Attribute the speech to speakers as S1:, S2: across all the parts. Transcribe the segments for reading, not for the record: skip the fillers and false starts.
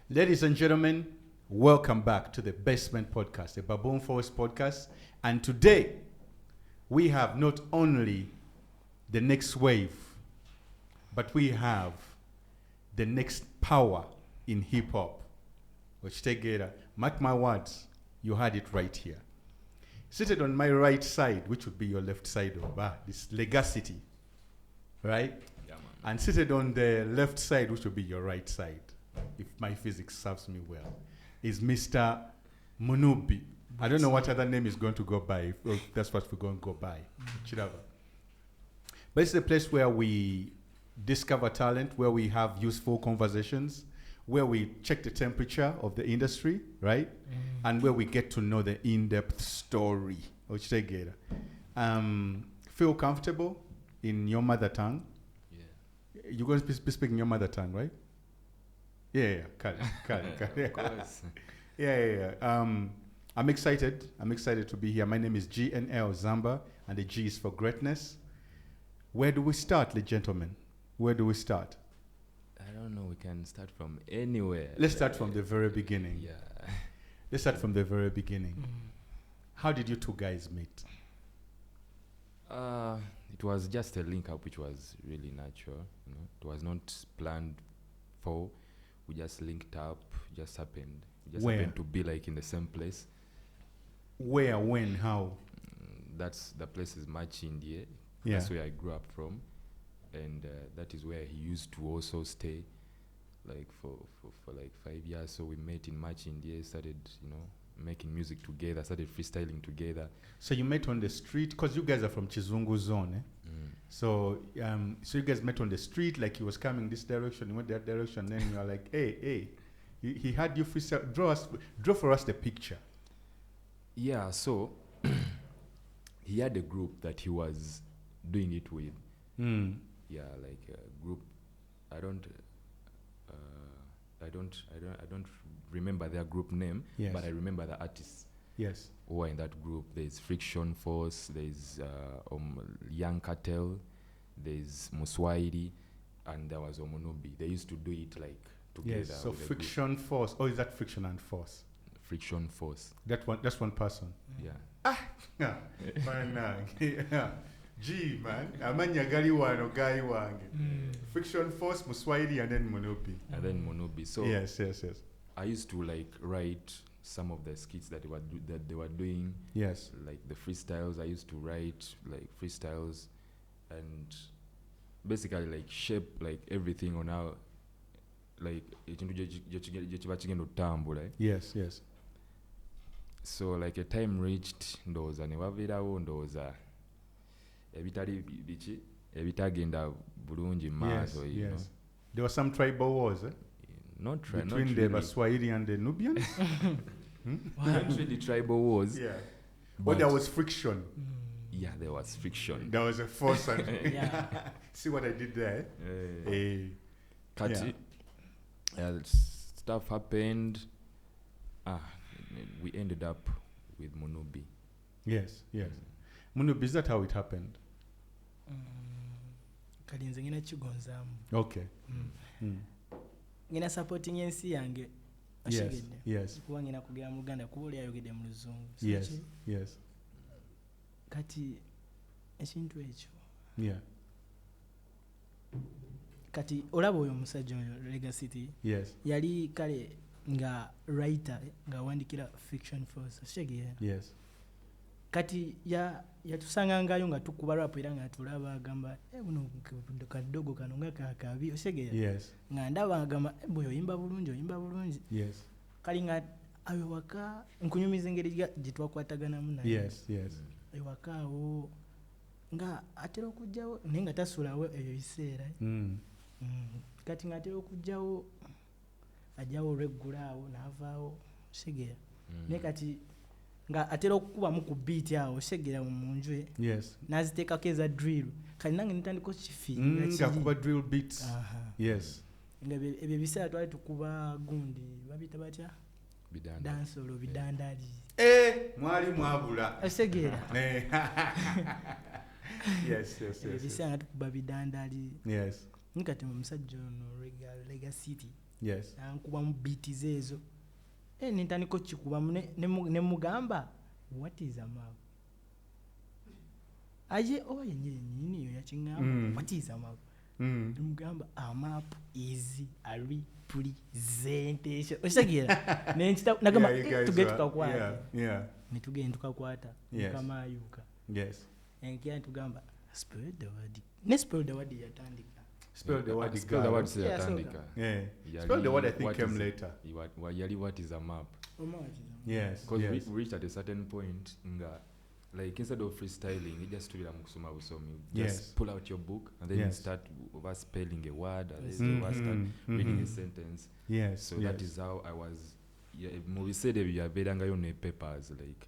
S1: Ladies and gentlemen, welcome back to the Basement Podcast, the Baboon Force Podcast. And today, we have not only the next wave, but we have the next power in hip hop. Which together, mark my words, you heard it right here. Seated on my right side, which would be your left side of this Leghacity, right?
S2: Yeah, man.
S1: And seated on the left side, which would be your right side, if my physics serves me well, is Mr. Omunubi. I don't know what other name is going to go by, if that's what we're going to go by. Chidava. But it's a place where we discover talent, where we have useful conversations, where we check the temperature of the industry, right? And where we get to know the in-depth story. Feel comfortable in your mother tongue.
S2: Yeah.
S1: You're going to be speaking your mother tongue, right? Yeah. Cut it.
S2: Of course.
S1: Yeah. I'm excited. I'm excited to be here. My name is GNL Zamba, and the G is for greatness. Where do we start, ladies and gentlemen? Where do we start?
S2: I don't know. We can start from anywhere.
S1: Let's start from the very beginning.
S2: Yeah.
S1: Let's start from the very beginning. How did you two guys meet?
S2: It was just a link up, which was really natural. You know, it was not planned for. We just linked up. Just happened. It just
S1: Where?
S2: happened to be like in the same place.
S1: Where, when, how?
S2: That's the place is March India.
S1: Yeah.
S2: That's where I grew up from, and that is where he used to also stay, like for like 5 years. So we met in March India. Started, making music together. Started freestyling together.
S1: So you met on the street, because you guys are from Chizungu zone, eh? So you guys met on the street, like he was coming this direction, you went that direction, then you are like, hey. He had you freestyle. Draw for us the picture.
S2: Yeah, so he had a group that he was doing it with. Yeah, like a group. I don't remember their group name,
S1: Yes.
S2: but I remember the artists
S1: Yes.
S2: who are in that group. There's Friction Force, there's Young Cartel, there's Muswahili, and there was Omunubi. They used to do it like together.
S1: Yes. So
S2: with a group.
S1: Friction Force. Oh, is that Friction and Force?
S2: Friction Force.
S1: That's one person.
S2: Yeah.
S1: Yeah. Yeah. Gee, man. Amanya gali wano gai wange. Friction Force, Muswahili, and then Omunubi.
S2: And then Monubi. So
S1: Yes.
S2: I used to like write some of the skits that they were doing.
S1: Yes.
S2: Like the freestyles, I used to write like freestyles, and basically like shape like everything on how like
S1: Yes.
S2: so like a time reached ndowooza ne wabeerawo ndowooza ebitali biki ebitagenda bulungi maaso.
S1: Yes. There were some tribal wars, eh?
S2: Not
S1: Between the
S2: really.
S1: Baswahili and the Nubians.
S2: Not really tribal wars.
S1: Yeah. But
S2: But
S1: there was friction.
S2: yeah, there was friction.
S1: There was a force. And
S3: Yeah.
S1: See what I did there? Eh?
S2: Kati, stuff happened. We ended up with Monubi.
S1: Yes. Omunubi, is that how it happened?
S3: Kali nze ngina kigonzaamu.
S1: Okay.
S3: Ngina supporting ensi yange. Ashegedde.
S1: Yes.
S3: Kuba ngina kugera mu Uganda kuba oli ayogedde mu Luzungu. So
S1: Yes.
S3: Kati ekintu ekyo.
S1: Yeah.
S3: Kati olaba oyo omusajja oyo Leghacity.
S1: Yes.
S3: Yali kale nga writer nga wandikira Fiction Force. Ashegedde.
S1: Yes.
S3: Kati yatusanga ngayo nga tukuba rap era nga tulaba agamba buno kadogo kano nga kakabi osegeye
S1: Yes.
S3: nga ndaba agamba boyo oyimba bulungi
S1: Yes.
S3: kali nga ayo waka nkunyumiza engeri gye twakwataganamu naye
S1: Yes.
S3: ayo waka awo nga atera okujjawo naye nga tasulawo eyo biseera kati nga atera okujjawo ajjawo olweggulaawo n'avaawo osegeye naye kati nga atera okukubamu ku beat awo segera mu nju
S1: Yes.
S3: n'aziteekako eza drill kali nange nitandika okifi
S1: Nga kuba drill beats. Yes.
S3: nga ebyo ebiseera twali tukuba gundi babita batya dansolo bidandali
S1: Mwali mwabula.
S3: osegera
S1: Yes.
S3: ebiseera nga tukuba bidandali
S1: Yes.
S3: nkati omusajja ono Leghacity
S1: Yes.
S3: nankuba mu beats ezo nintandika okikubamu ne mugamba what is a map aye yennyini yo yakingamba what is a map nemugamba a map is a representation okitegera nagamba tugende tukakwata netugenda tukakwata mukamayuka enkya netugamba spell the word ne spell the word yatandika
S1: Spell the word
S2: Spell the word
S3: Yeah,
S2: Tandika.
S1: Yeah.
S2: Yali
S1: Spell the word I think
S2: what
S1: came
S2: is-
S1: later.
S2: Yali what is a map?
S1: Yes.
S2: Because
S1: Yes.
S2: we reached at a certain point nga like instead of freestyling, you just tubira mu kusoma busomi.
S1: Yes.
S2: Just pull out your book and then you
S1: Yes.
S2: start over spelling a word and
S3: Yes.
S2: then you start reading
S1: Mhm.
S2: a sentence.
S1: Yes.
S2: So
S1: yes.
S2: that is how I was. Mu biseera ebyo yabeerangayo ne papers like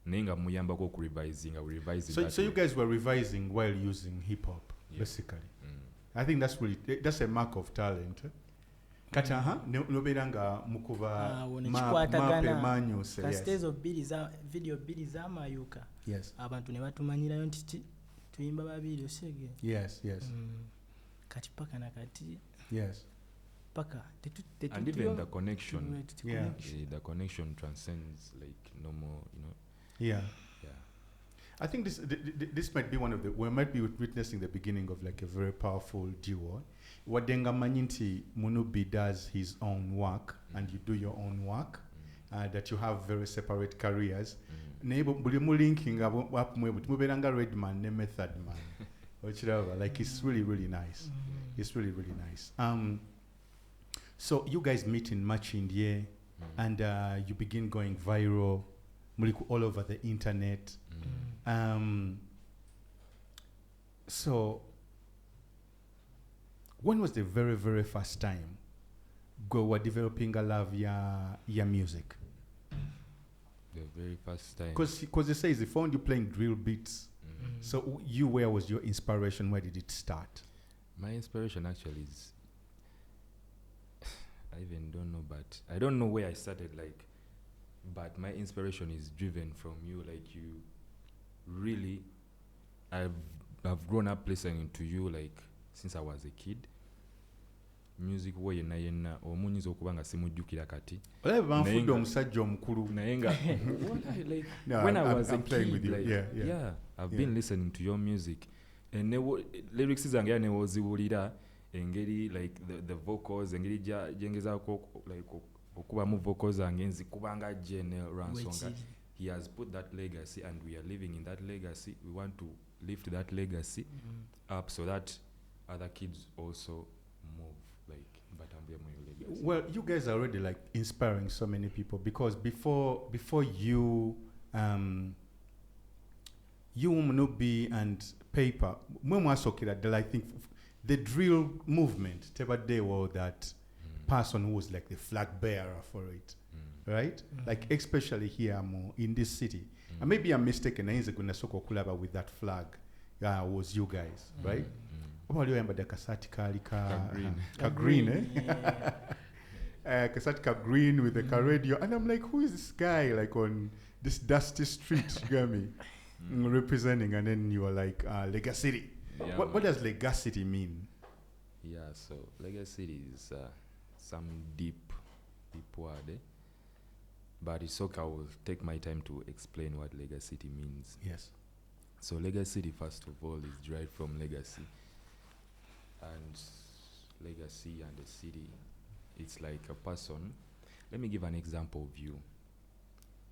S2: naye nga muyambako ku revising. I will revise it
S1: So,
S2: that
S1: so you
S2: way.
S1: guys were revising while using hip hop,
S2: Yeah.
S1: basically.
S2: Mm.
S1: I think that's a mark of talent. Kati nobeera nga mukuba
S3: nekikwatagana
S1: manyuse.
S3: kasiteezo video bbiri z'amayuka
S1: Yes.
S3: abantu ne batumanyirayo nti tuyimba babiri osege
S1: Yes. Yes.
S3: kati paka nakati
S1: Yes.
S3: paka
S2: And even the connection,
S1: Yeah.
S2: the connection transcends like normal, you know.
S1: Yeah.
S2: Yeah.
S1: I think this might be we might be witnessing the beginning of like a very powerful duo. Wadenga Manyinti Munubi does his own work and you do your own work, that you have very separate careers. Nebo buli mulinking up muberanga Redman ne Method Man. Ochirava, like it's really nice. It's really nice. So you guys meet in Machindye and you begin going viral all over the internet. So when was the very first time go were developing a love ya music?
S2: The very first time.
S1: Because it says they found you playing drill beats. So where was your inspiration? Where did it start?
S2: My inspiration actually is I even don't know, but I don't know where I started, like, but my inspiration is driven from you, like you really I've grown up listening to you like since I was a kid. Music wo yenna omunyiza okuba nga simujjukira kati
S1: banfudde omusajja omukulu
S2: naye nga like
S1: No,
S2: when
S1: I'm
S2: I was a
S1: playing with
S2: kid,
S1: you.
S2: like,
S1: Yeah.
S2: I've been listening to your music and lyrics zange era newoziwulira engeri like the vocals engeri gyengezaako like okubamu vocals zange nzikubanga GNL Ransonga. He has put that legacy and we are living in that legacy. We want to lift that legacy up so that other kids also move like batambule mu legacy.
S1: Well, you guys are already like inspiring so many people because before you you Omunubi and Peypah I think the drill movement tebadde or that person who was like the flag bearer for it, right? Like especially here in this city. And maybe I'm mistaken, with that flag was you guys, right? Obalioyambadde kasati kali ka green, kasati ka green with the radio, and I'm like, who is this guy like on this dusty street, you get me, representing, and then you are like Leghacity.
S2: Yeah,
S1: What does Leghacity mean?
S2: Yeah, so Leghacity is some deep word, but it's okay. I will take my time to explain what Leghacity means.
S1: Yes.
S2: So Leghacity, first of all, is derived from legacy, and legacy and the city, it's like a person. Let me give an example of you.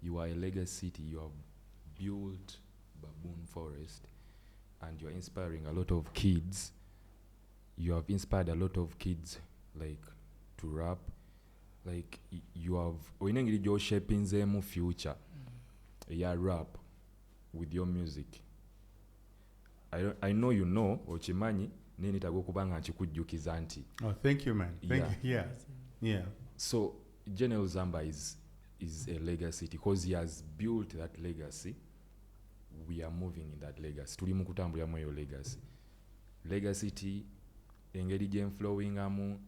S2: You are a Leghacity. You have built baboon forest, and you're inspiring a lot of kids. You have inspired a lot of kids, like, to rap. Like, you have oinengiri jo shaping them future. Yeah, rap with your music. I know you know ochimanyi nini tago kubanga nchikujjukiza nti.
S1: Oh, thank you, man. Thank you. Yeah.
S2: So GNL Zamba is a legacy because he has built that legacy. We are moving in that legacy. Tuli mu kutambulira mu eyo legacy. Leghacity engeri gye flowing amu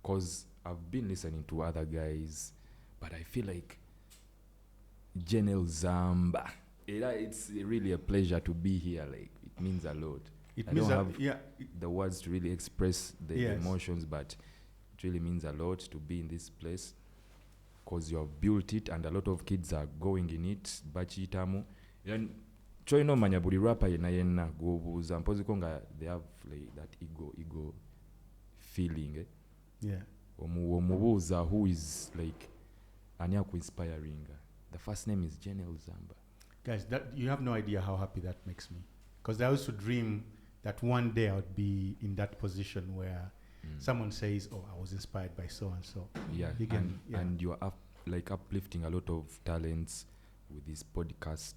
S2: cause I've been listening to other guys, but I feel like GNL Zamba. It's really a pleasure to be here. Like, it means a lot.
S1: It
S2: I
S1: means
S2: don't
S1: that,
S2: have
S1: yeah,
S2: the words to really express the
S1: Yes.
S2: emotions, but it really means a lot to be in this place because you have built it and a lot of kids are going in it. Bachitamu. And choino manya buli rapper yenna gobuza mpoziko nga they have like that ego feeling.
S1: yeah.
S2: Omubuza who is like Anyaku inspiring. The first name is GNL Zamba.
S1: Guys, that you have no idea how happy that makes me. Because I also dream that one day I would be in that position where someone says, "Oh, I was inspired by so and so."
S2: Yeah,
S1: You can- yeah.
S2: and you are like uplifting a lot of talents with this podcast.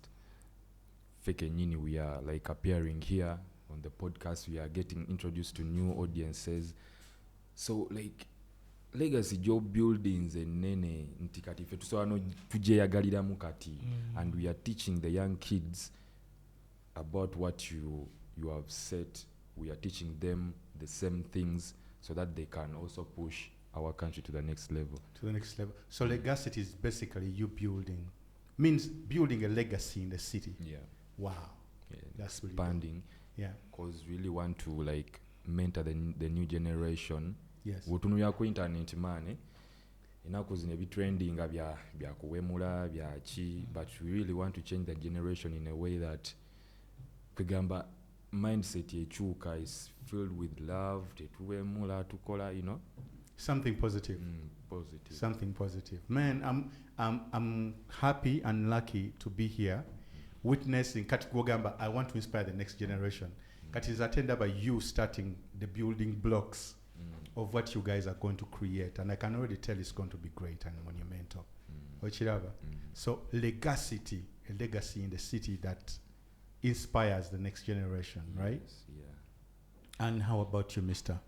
S2: Fake Nini, we are like appearing here on the podcast. We are getting introduced to new audiences. So like legacy job buildings and nene ntikati fe tusoano tujeyagalira mukati, and we are teaching the young kids about what you have said. We are teaching them the same things so that they can also push our country to the next level.
S1: To the next level. So Leghacity is basically you means building a legacy in the city.
S2: Yeah,
S1: Wow. That's really
S2: expanding.
S1: Yeah.
S2: Because really want to like mentor the new generation.
S1: Yes.
S2: Butunuya ku internet mane enaku zino ebitrendinga bya kuwemula bya ki, but we really want to change the generation in a way that kugamba mindset echuka is filled with love, tetuwemula tukola, you know,
S1: Something positive.
S2: positive.
S1: Something positive. Man, I'm happy and lucky to be here witnessing Kati Gwogamba. I want to inspire the next generation. Kati is attended by you starting the building blocks of what you guys are going to create, and I can already tell it's going to be great and monumental. Ochiraba. So Leghacity, a legacy in the city that inspires the next generation, right?
S2: Yes, yeah.
S1: And how about you, Mister?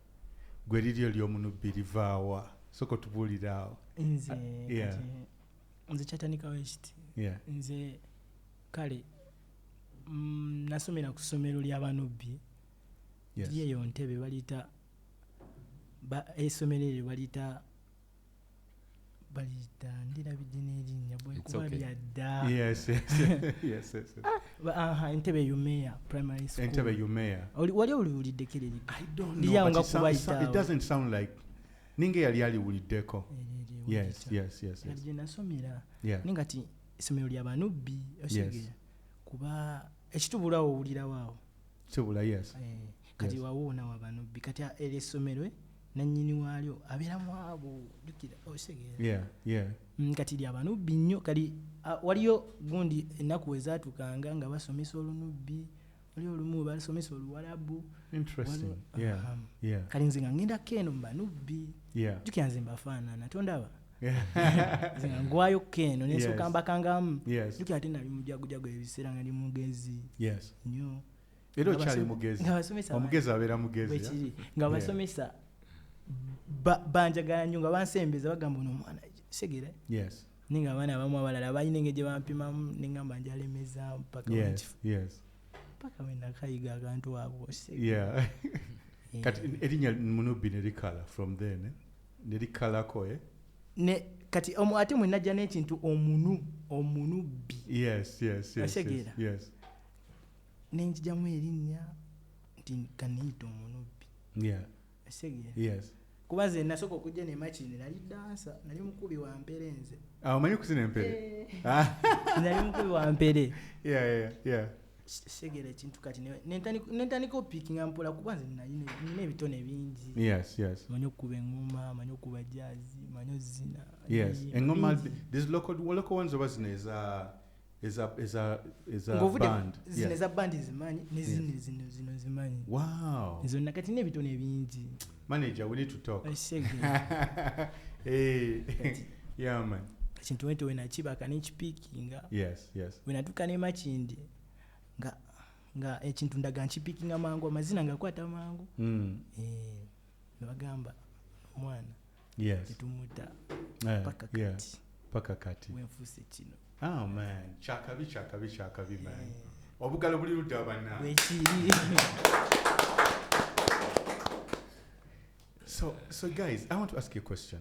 S1: Gwe liryo ly'Omunubi livaawa soko tubuuliraawo.
S3: Nze
S1: yeah.
S3: kati nze kyatandikawo ekiti.
S1: Yeah.
S3: Nze kale nasomera ku ssomero ly'Abanubi.
S1: Yes.
S3: Eyo Ntebe baliyita essomero eryo baliyita ndirabidde n'erinnya
S2: It's
S3: bwekuba
S2: okay.
S3: lyadda.
S1: Yes. Yes.
S3: Entebe Umeya primary school.
S1: Entebe Umeya.
S3: Wali oliwuliddeko eryo?
S1: I don't
S3: Liri
S1: know,
S3: awo
S1: but
S3: nga
S1: it,
S3: kubayita
S1: it doesn't sound like ninge yali aliwuliddeko.
S3: Eryo
S1: Yes.
S3: kati gye nasomera.
S1: Yeah.
S3: Naye ngati essomero ly'Abanubi osegeera kuba ekitubulawo owulirawo awo.
S1: Kibula, yes.
S3: Kati
S1: Yes.
S3: wawoonawo Abanubi kati eryo essomero nannyini waalyo abeeramu abo jjukira osegeera.
S1: Yeah.
S3: Kati ly'Abanubi nnyo kati waliyo gundi ennaku ezaatukanga nga basomesa Olunubi, waliyo olumu basomesa Oluwalabu.
S1: Interesting.
S3: Waliyo-
S1: Yeah.
S3: kati nze nga ngendako eno mu Banubi
S1: Yeah.
S3: jjukira nze mbafaanana tondaba
S1: Yeah.
S3: nze nga ngwayokko eno nensooka
S1: Yes.
S3: mbakangamu
S1: Yes.
S3: jjukira ate nali mujagujagu ebiseera nga ndi mugezi
S1: Yes.
S3: nnyo
S1: Era okyali mugezi.
S3: nga basomesa
S1: Omugezi abeera mugezi. yeah?
S3: bwekiri nga basomesa banjagala nnyo nga bansembeza bagamba ono omwana segere
S1: Yes.
S3: naye nga abaana abamu abalala balina engeri gye bampimamu neŋŋamba njalemeza
S1: Yes.
S3: paka we nakayiga akantu abo
S1: Yeah. Kati erinnya Munubi ne likala from there, ne? Ne likalako, eh?
S3: kati ate mwe najja n'ekintu Omunubi
S1: Yes.
S3: Otegeera?
S1: Yes.
S3: nenjijamu erinnya nti kaniyita Omunubi
S1: Yeah.
S3: otegeera
S1: Yes.
S3: kuba nze nasooka okujja ne makini nali dansa nali mukubi wa mpere nze
S1: Omanyi okuzina empere?
S3: nali mukubi wa mpere
S1: Yeah.
S3: segera ekintu kati nentandika opiikinga mpola kuba nze nina ebitone bingi.
S1: Yes.
S3: Manyi okukuba eŋŋoma, manyi okuba jazzi, manyi ozina.
S1: Yes. Engoma, these local ones oba zino eza band.
S3: Zino eza band zimanyi zino zimanyi.
S1: Wow.
S3: Zonna kati nina ebitone bingi.
S1: Manager, we need to talk.
S3: Segera.
S1: Hey. Yeah, man.
S3: Ekintu wente we nakibaka n'ekipiikinga.
S1: Yes.
S3: We natuuka ne makindi nga ekintu ndaga nkipiikinga mangu amazina ngakwata mangu. Ne bagamba omwana tetumuta
S1: paka kati
S3: wenfuuse kino.
S1: Oh man, chakabi man. Obugalo buli ludda bana.
S3: Wekiri.
S1: So guys, I want to ask you a question.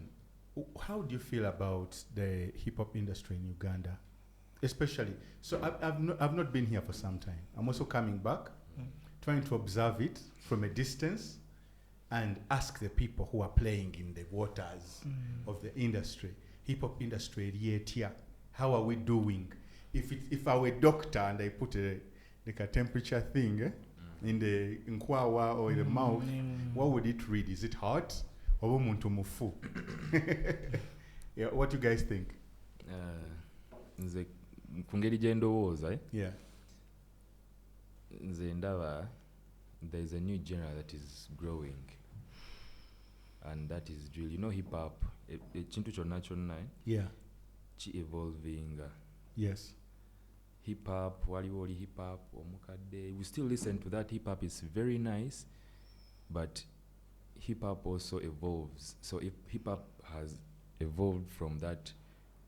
S1: How do you feel about the hip hop industry in Uganda? Especially, so I've not been here for some time. I'm also coming back. trying to observe it from a distance and ask the people who are playing in the waters of the industry, hip hop industry, how are we doing? If I were a doctor and I put a temperature thing in the nkwawa or in the mouth, what would it read? Is it hot or muntu mufu? Yeah, what do you guys think?
S2: Nze kungeri jendowooza
S1: Yeah.
S2: nze ndaba there is a new genre that is growing, and that is drill. You know, hip hop ekintu kyonna kyonna
S1: Yeah.
S2: ki evolving.
S1: Yes.
S2: Hip hop, waliwo oli hip hop omukadde, we still listen to that. Hip hop is very nice, but hip hop also evolves. So if hip hop has evolved from that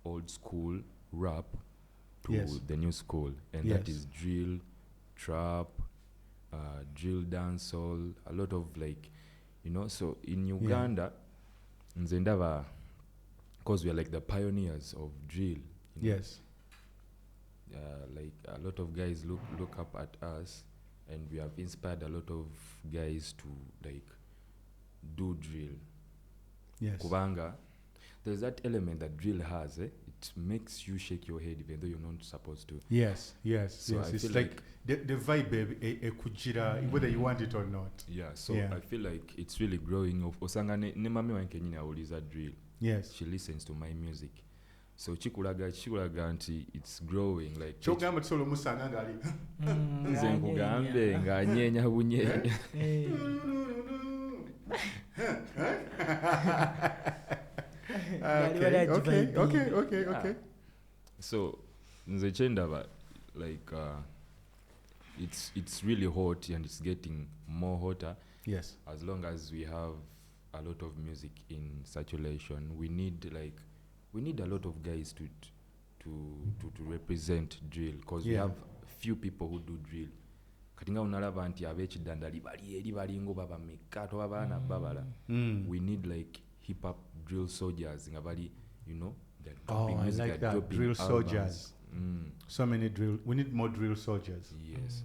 S2: old school rap to
S1: Yes.
S2: the new school, and that is drill, trap, drill dancehall, a lot of like, you know. So in Uganda, nze ndaba, because we are like the pioneers of drill, you know.
S1: Yes.
S2: Like a lot of guys look up at us, and we have inspired a lot of guys to like do drill.
S1: Yes.
S2: Kubanga, there's that element that drill has. It makes you shake your head even though you're not supposed to.
S1: Yes. Yes.
S2: So
S1: yes.
S2: I
S1: It's
S2: feel
S1: like the vibe kujira, whether you want it or not.
S2: Yeah. So
S1: Yeah.
S2: I feel like it's really growing. Osanga ne mami wange nyina awuliza drill.
S1: Yes.
S2: She listens to my music. So chikulaga nti it's growing like.
S1: Chogamba tsolo musanga ngali.
S2: Nze nkugambe ng'anyeenya bunyeenya.
S1: Okay.
S2: So nze kyendaba like it's really hot and it's getting more hotter.
S1: Yes.
S2: As long as we have a lot of music in circulation, we need a lot of guys to represent drill, because we have few people who do drill. Katinga unalaba nti ab'ekiddandali bali eri balingo baba mekato abaana babala. We need like hip hop drill soldiers nga bali, you know, they're dropping music,
S1: I like
S2: they're
S1: that.
S2: dropping
S1: Drill
S2: albums.
S1: soldiers. So many drill. We need more drill soldiers.
S2: Yes.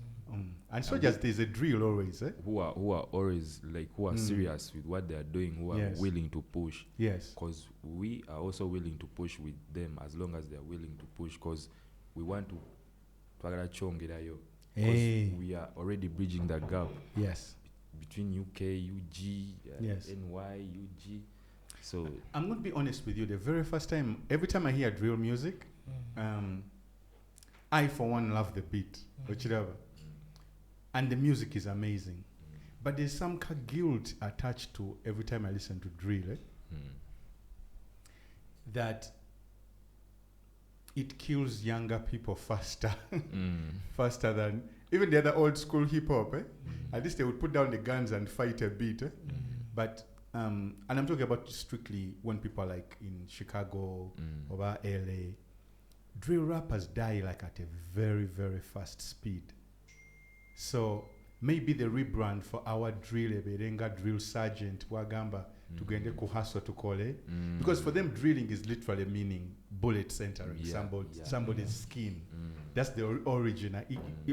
S1: And soldiers, there's a drill always, eh?
S2: Who are always like, who are serious with what they are doing, who are willing to push.
S1: Yes.
S2: Because we are also willing to push with them as long as they are willing to push, because we want to twagala chongerayo. Because we are already bridging that gap.
S1: Yes.
S2: Between UK, UG,
S1: Yes.
S2: NY, UG. So
S1: I'm going to be honest with you. The very first time, every time I hear drill music, I for one love the beat, and the music is amazing. But there's some guilt attached to every time I listen to drill, that it kills younger people faster, faster than even the other old school hip hop. At least they would put down the guns and fight a bit. But and I'm talking about strictly when people are like in Chicago or LA. Drill rappers die like at a very, very fast speed. So maybe the rebrand for our drill, Eberenga drill sergeant, Wagamba, to gende kuhaso to kole. Because for them, drilling is literally meaning bullets entering somebody's skin. That's the origin.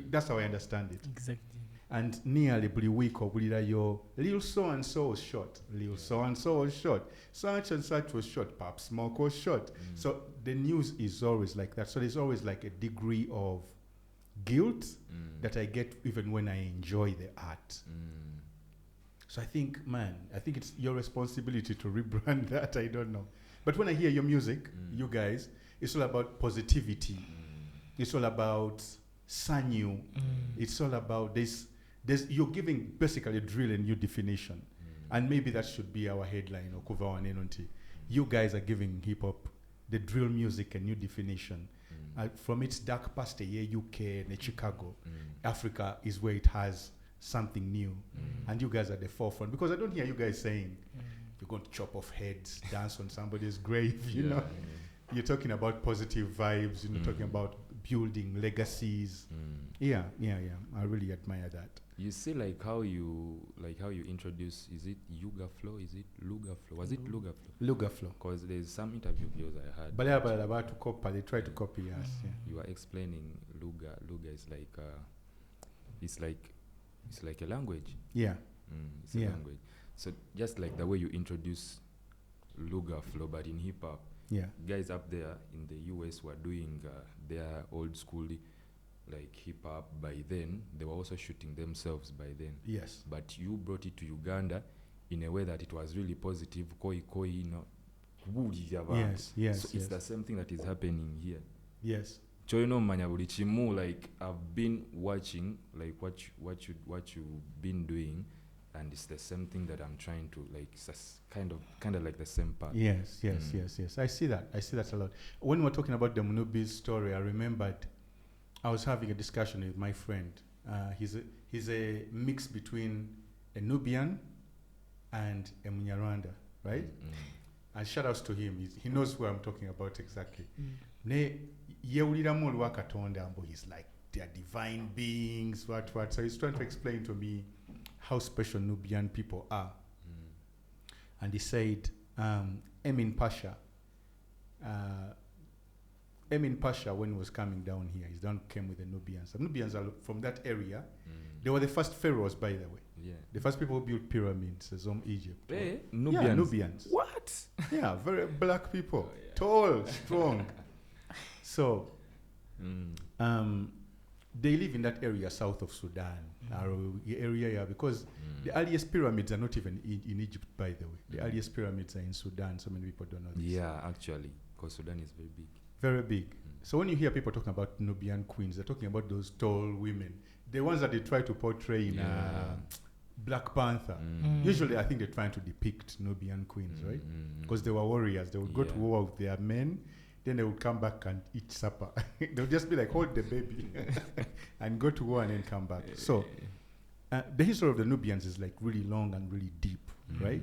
S1: That's how I understand it.
S3: Exactly.
S1: And nearly buli week or yo, Lil so and so was shot, Lil so and so was shot, such and such was shot, Pop Smoke was shot. So the news is always like that. So there's always like a degree of guilt that I get even when I enjoy the art. So I think it's your responsibility to rebrand that. I don't know. But when I hear your music, you guys, it's all about positivity. It's all about sanyu. It's all about this. You're giving basically drill a new definition. And maybe that should be our headline. You guys are giving hip hop, the drill music, a new definition. From its dark past, UK and Chicago, Africa is where it has something new. And you guys are at the forefront. Because I don't hear you guys saying, you're going to chop off heads, dance on somebody's grave, you know. You're talking about positive vibes, talking about building legacies. Yeah. I really admire that.
S2: you see like how you introduce, is it Yuga Flow, is it Luga Flow? Was it Luga Flow?
S1: Luga Flow.
S2: Because there's some interview of yours I had.
S1: But about to copy, they try to copy us. Yeah.
S2: You are explaining Luga. Luga is like it's like it's like a language.
S1: Yeah.
S2: It's a
S1: Yeah.
S2: language. So just like the way you introduce Luga flow, but in hip hop,
S1: Yeah.
S2: guys up there in the US were doing their old school like hip hop by then. They were also shooting themselves by then.
S1: Yes.
S2: But you brought it to Uganda in a way that it was really positive. Koi, you know.
S1: Yes. Yes.
S2: So
S1: yes.
S2: it's the same thing that is happening here.
S1: Yes.
S2: Choino manya buli chimu, like I've been watching like what you've been doing, and it's the same thing that I'm trying to like. It's kind of like the same path.
S1: Yes. I see that a lot. When we were talking about the Omunubi's story, I remembered I was having a discussion with my friend. He's a mix between a Nubian and a Munyarwanda, right? And shout outs to him. He knows who I'm talking about exactly. Ne yewuliramu olwa Katonda mbu he's like they're divine beings, what. So he's trying to explain to me how special Nubian people are. And he said, Emin Pasha, when he was coming down here, he came with the Nubians. The Nubians are from that area. They were the first pharaohs, by the way.
S2: Yeah.
S1: The first people who built pyramids in Egypt.
S2: Nubians.
S1: Yeah, Nubians.
S2: What?
S1: Yeah, very black people. Tall, strong. So, they live in that area south of Sudan, area, because the earliest pyramids are not even in Egypt, by the way. The earliest pyramids are in Sudan. So many people don't know this.
S2: Yeah, actually, because Sudan is very big.
S1: Very big. So when you hear people talking about Nubian queens, they're talking about those tall women. The ones that they try to portray in Black Panther. Usually, I think they're trying to depict Nubian queens, right? Because they were warriors. They would go to war with their men. Then they would come back and eat supper. They would just be like, hold the baby and go to war and then come back. So the history of the Nubians is like really long and really deep, right?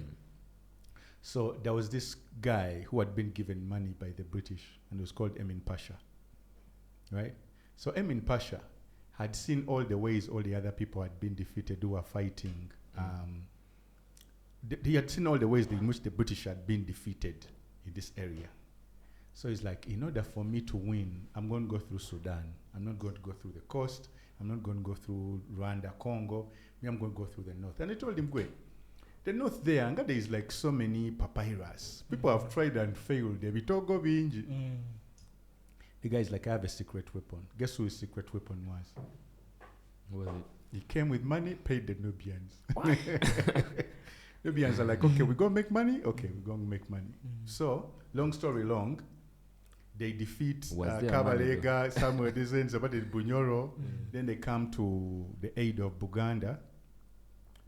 S1: So there was this guy who had been given money by the British, and it was called Emin Pasha, right? So Emin Pasha had seen all the ways all the other people had been defeated who were fighting. He had seen all the ways in which the British had been defeated in this area. So he's like, in order for me to win, I'm going to go through Sudan. I'm not going to go through the coast. I'm not going to go through Rwanda, Congo. I'm going to go through the north. And I told him, go. The north there, and there is like so many papyrus. People have tried and failed. The guy's like, I have a secret weapon. Guess who his secret weapon was?
S2: What was it?
S1: He came with money, paid the Nubians. Nubians are like, okay, we're going to make money? Okay, we're going to make money. So, long story long, they defeat Kabalega, Samuel Dizen, Zabadi Bunyoro. Then they come to the aid of Buganda.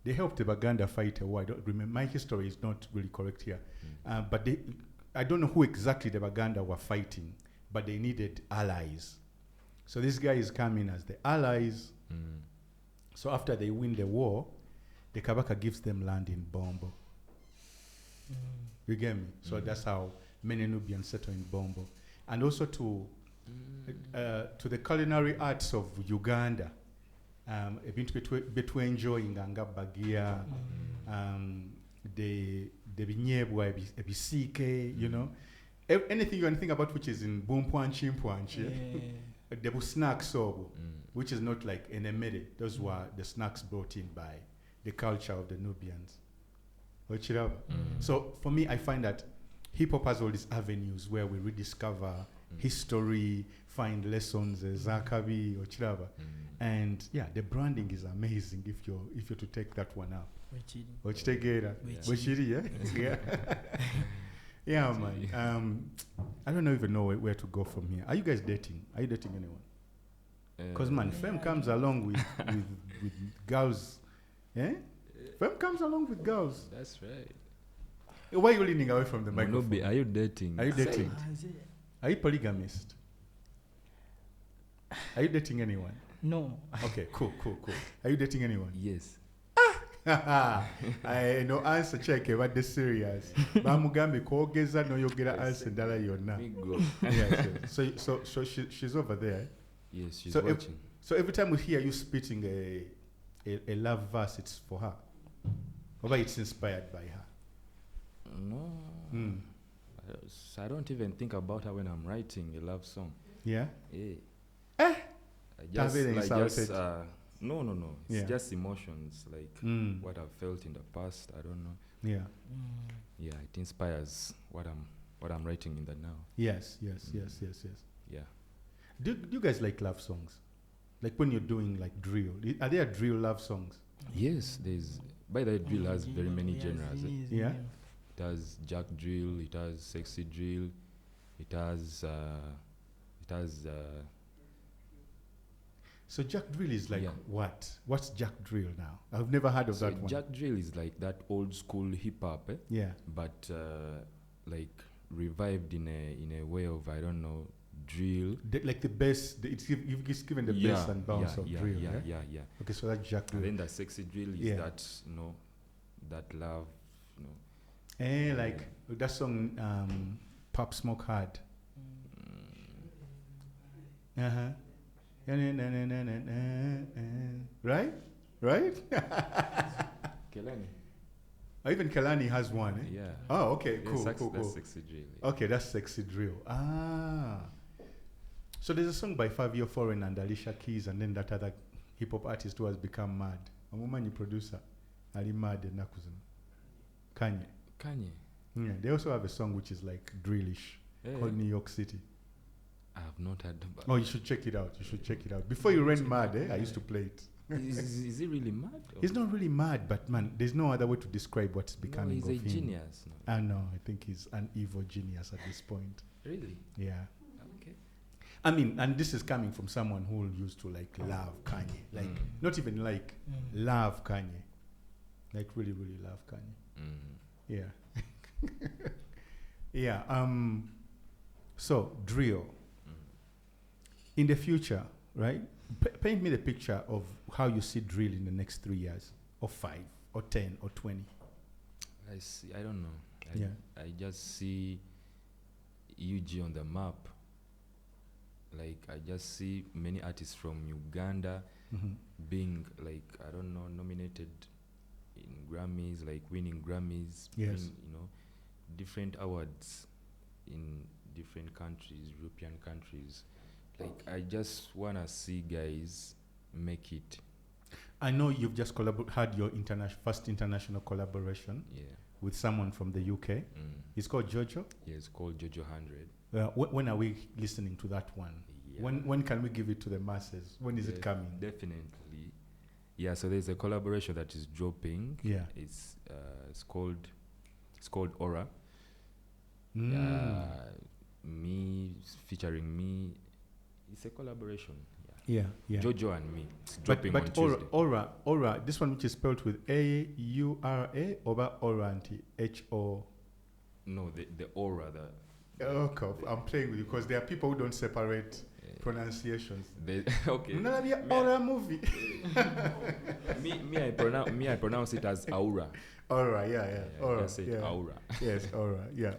S1: They helped the Baganda fight a war. I don't remember. My history is not really correct here. But I don't know who exactly the Baganda were fighting, but they needed allies. So this guy is coming as the allies. So after they win the war, the Kabaka gives them land in Bombo. You get me? So that's how many Nubians settle in Bombo. And also to the culinary arts of Uganda. Between enjoying anga bagia, the binyebwa ebisike, you know, anything you want to think about which is in Bumpwanchi, the snacks which is not like an emede. Those were the snacks brought in by the culture of the Nubians. So for me, I find that hip hop has all these avenues where we rediscover history, find lessons, Zakabi or Chiraba. And yeah, the branding is amazing if you're to take that one up. Yeah. Yeah, man. I don't even know where to go from here. Are you guys dating? Are you dating anyone? Because man, fame comes along with girls. Yeah? Fame comes along with girls.
S2: That's right.
S1: Why are you leaning away from the microphone?
S2: Omunubi, are you dating?
S1: Are you dating? Are you polygamist? Are you dating anyone?
S3: No.
S1: Okay, cool. Are you dating anyone?
S2: Yes.
S1: I no answer check what the serious. Bamugambe kogeza no yogera answer ndala yonna. Yeah, so she's over there.
S2: Yes, she's
S1: so
S2: watching.
S1: So every time we hear you spitting a love verse, it's for her. Or it's inspired by her.
S2: No. I don't even think about her when I'm writing a love song.
S1: Yeah?
S2: Yeah. I just No. It's
S1: Yeah.
S2: just emotions, like
S1: Mm.
S2: what I've felt in the past. I don't know.
S1: Yeah.
S2: Yeah, it inspires what I'm writing in the now.
S1: Yes.
S2: Yeah.
S1: Do you guys like love songs? Like when you're doing like drill, are there drill love songs?
S2: Yes, there's. By the way, drill has very many genres.
S1: Yeah.
S2: It has jack drill. It has sexy drill. It has.
S1: So jack drill is like
S2: Yeah.
S1: what? What's jack drill now? I've never heard of
S2: So
S1: that one.
S2: jack drill is like that old school hip hop,
S1: Yeah.
S2: but like revived in a way of, I don't know, drill.
S1: Like the bass, it's given the bass and bounce of drill.
S2: Yeah.
S1: Okay, so that's jack drill.
S2: And then the sexy drill is that, that love,
S1: Like that song, Pop Smoke Hard. Uh-huh. Right?
S2: Kelani.
S1: Or even Kelani has one.
S2: Yeah.
S1: Oh, okay, cool.
S2: That's sexy drill. Yeah.
S1: Okay, that's sexy drill. So there's a song by Fabio Foreign and Alicia Keys, and then that other hip hop artist who has become mad. A woman producer, Ali Mad and Nakuzun. Kanye. Yeah, they also have a song which is like drillish called New York City.
S2: I have not heard about.
S1: Oh, you should check it out. Before you went mad, I used to play it.
S2: Is he really mad?
S1: He's not really mad, but man, there's no other way to describe what's becoming
S2: he's
S1: of
S2: a
S1: him.
S2: genius. No.
S1: I know. I think he's an evil genius at this point.
S2: Really?
S1: Yeah.
S2: Okay.
S1: I mean, and this is coming from someone who used to like love Kanye, like not even like love Kanye, like really, really love Kanye. Yeah. Yeah. So drill. In the future, right? Paint me the picture of how you see drill in the next 3 years, or 5, or 10, or 20.
S2: I don't know. I just see UG on the map. Like, I just see many artists from Uganda being, like, I don't know, nominated in Grammys, like winning Grammys,
S1: Yes.
S2: different awards in different countries, European countries. Like, I just want to see guys make it.
S1: I know you've just had your first international collaboration with someone from the UK. It's called Jojo?
S2: Yeah, it's called Jojo 100.
S1: When are we listening to that one?
S2: Yeah.
S1: When can we give it to the masses? When is it coming?
S2: Definitely. Yeah, so there's a collaboration that is dropping.
S1: Yeah.
S2: It's called Aura. Me featuring me. It's a collaboration.
S1: Yeah.
S2: Jojo and me. It's dropping on
S1: but
S2: Tuesday.
S1: Aura, this one which is spelled with A-U-R-A, or Oranti, H-O.
S2: No, the Aura.
S1: Okay, I'm playing with you because there are people who don't separate pronunciations.
S2: Okay.
S1: Aura movie.
S2: I pronounce it as Aura.
S1: Aura, yeah. Aura,
S2: I say Aura.
S1: Yes, Aura, yeah.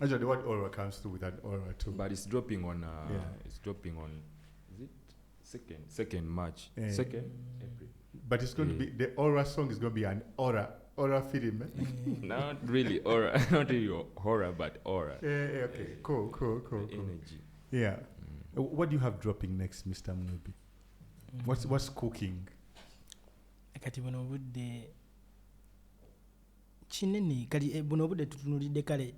S1: Actually, the word aura comes through with an aura too.
S2: But it's dropping on. It's dropping on. Is it second March? 2nd April.
S1: But it's going to be the aura song is going to be an aura film.
S2: Not really aura, not really horror, but aura.
S1: Yeah. Okay. Cool.
S2: Energy.
S1: Yeah. What do you have dropping next, Mr. Munubi? What's cooking?
S3: Kati buno budde kinene kali buno budde tutunulidde kale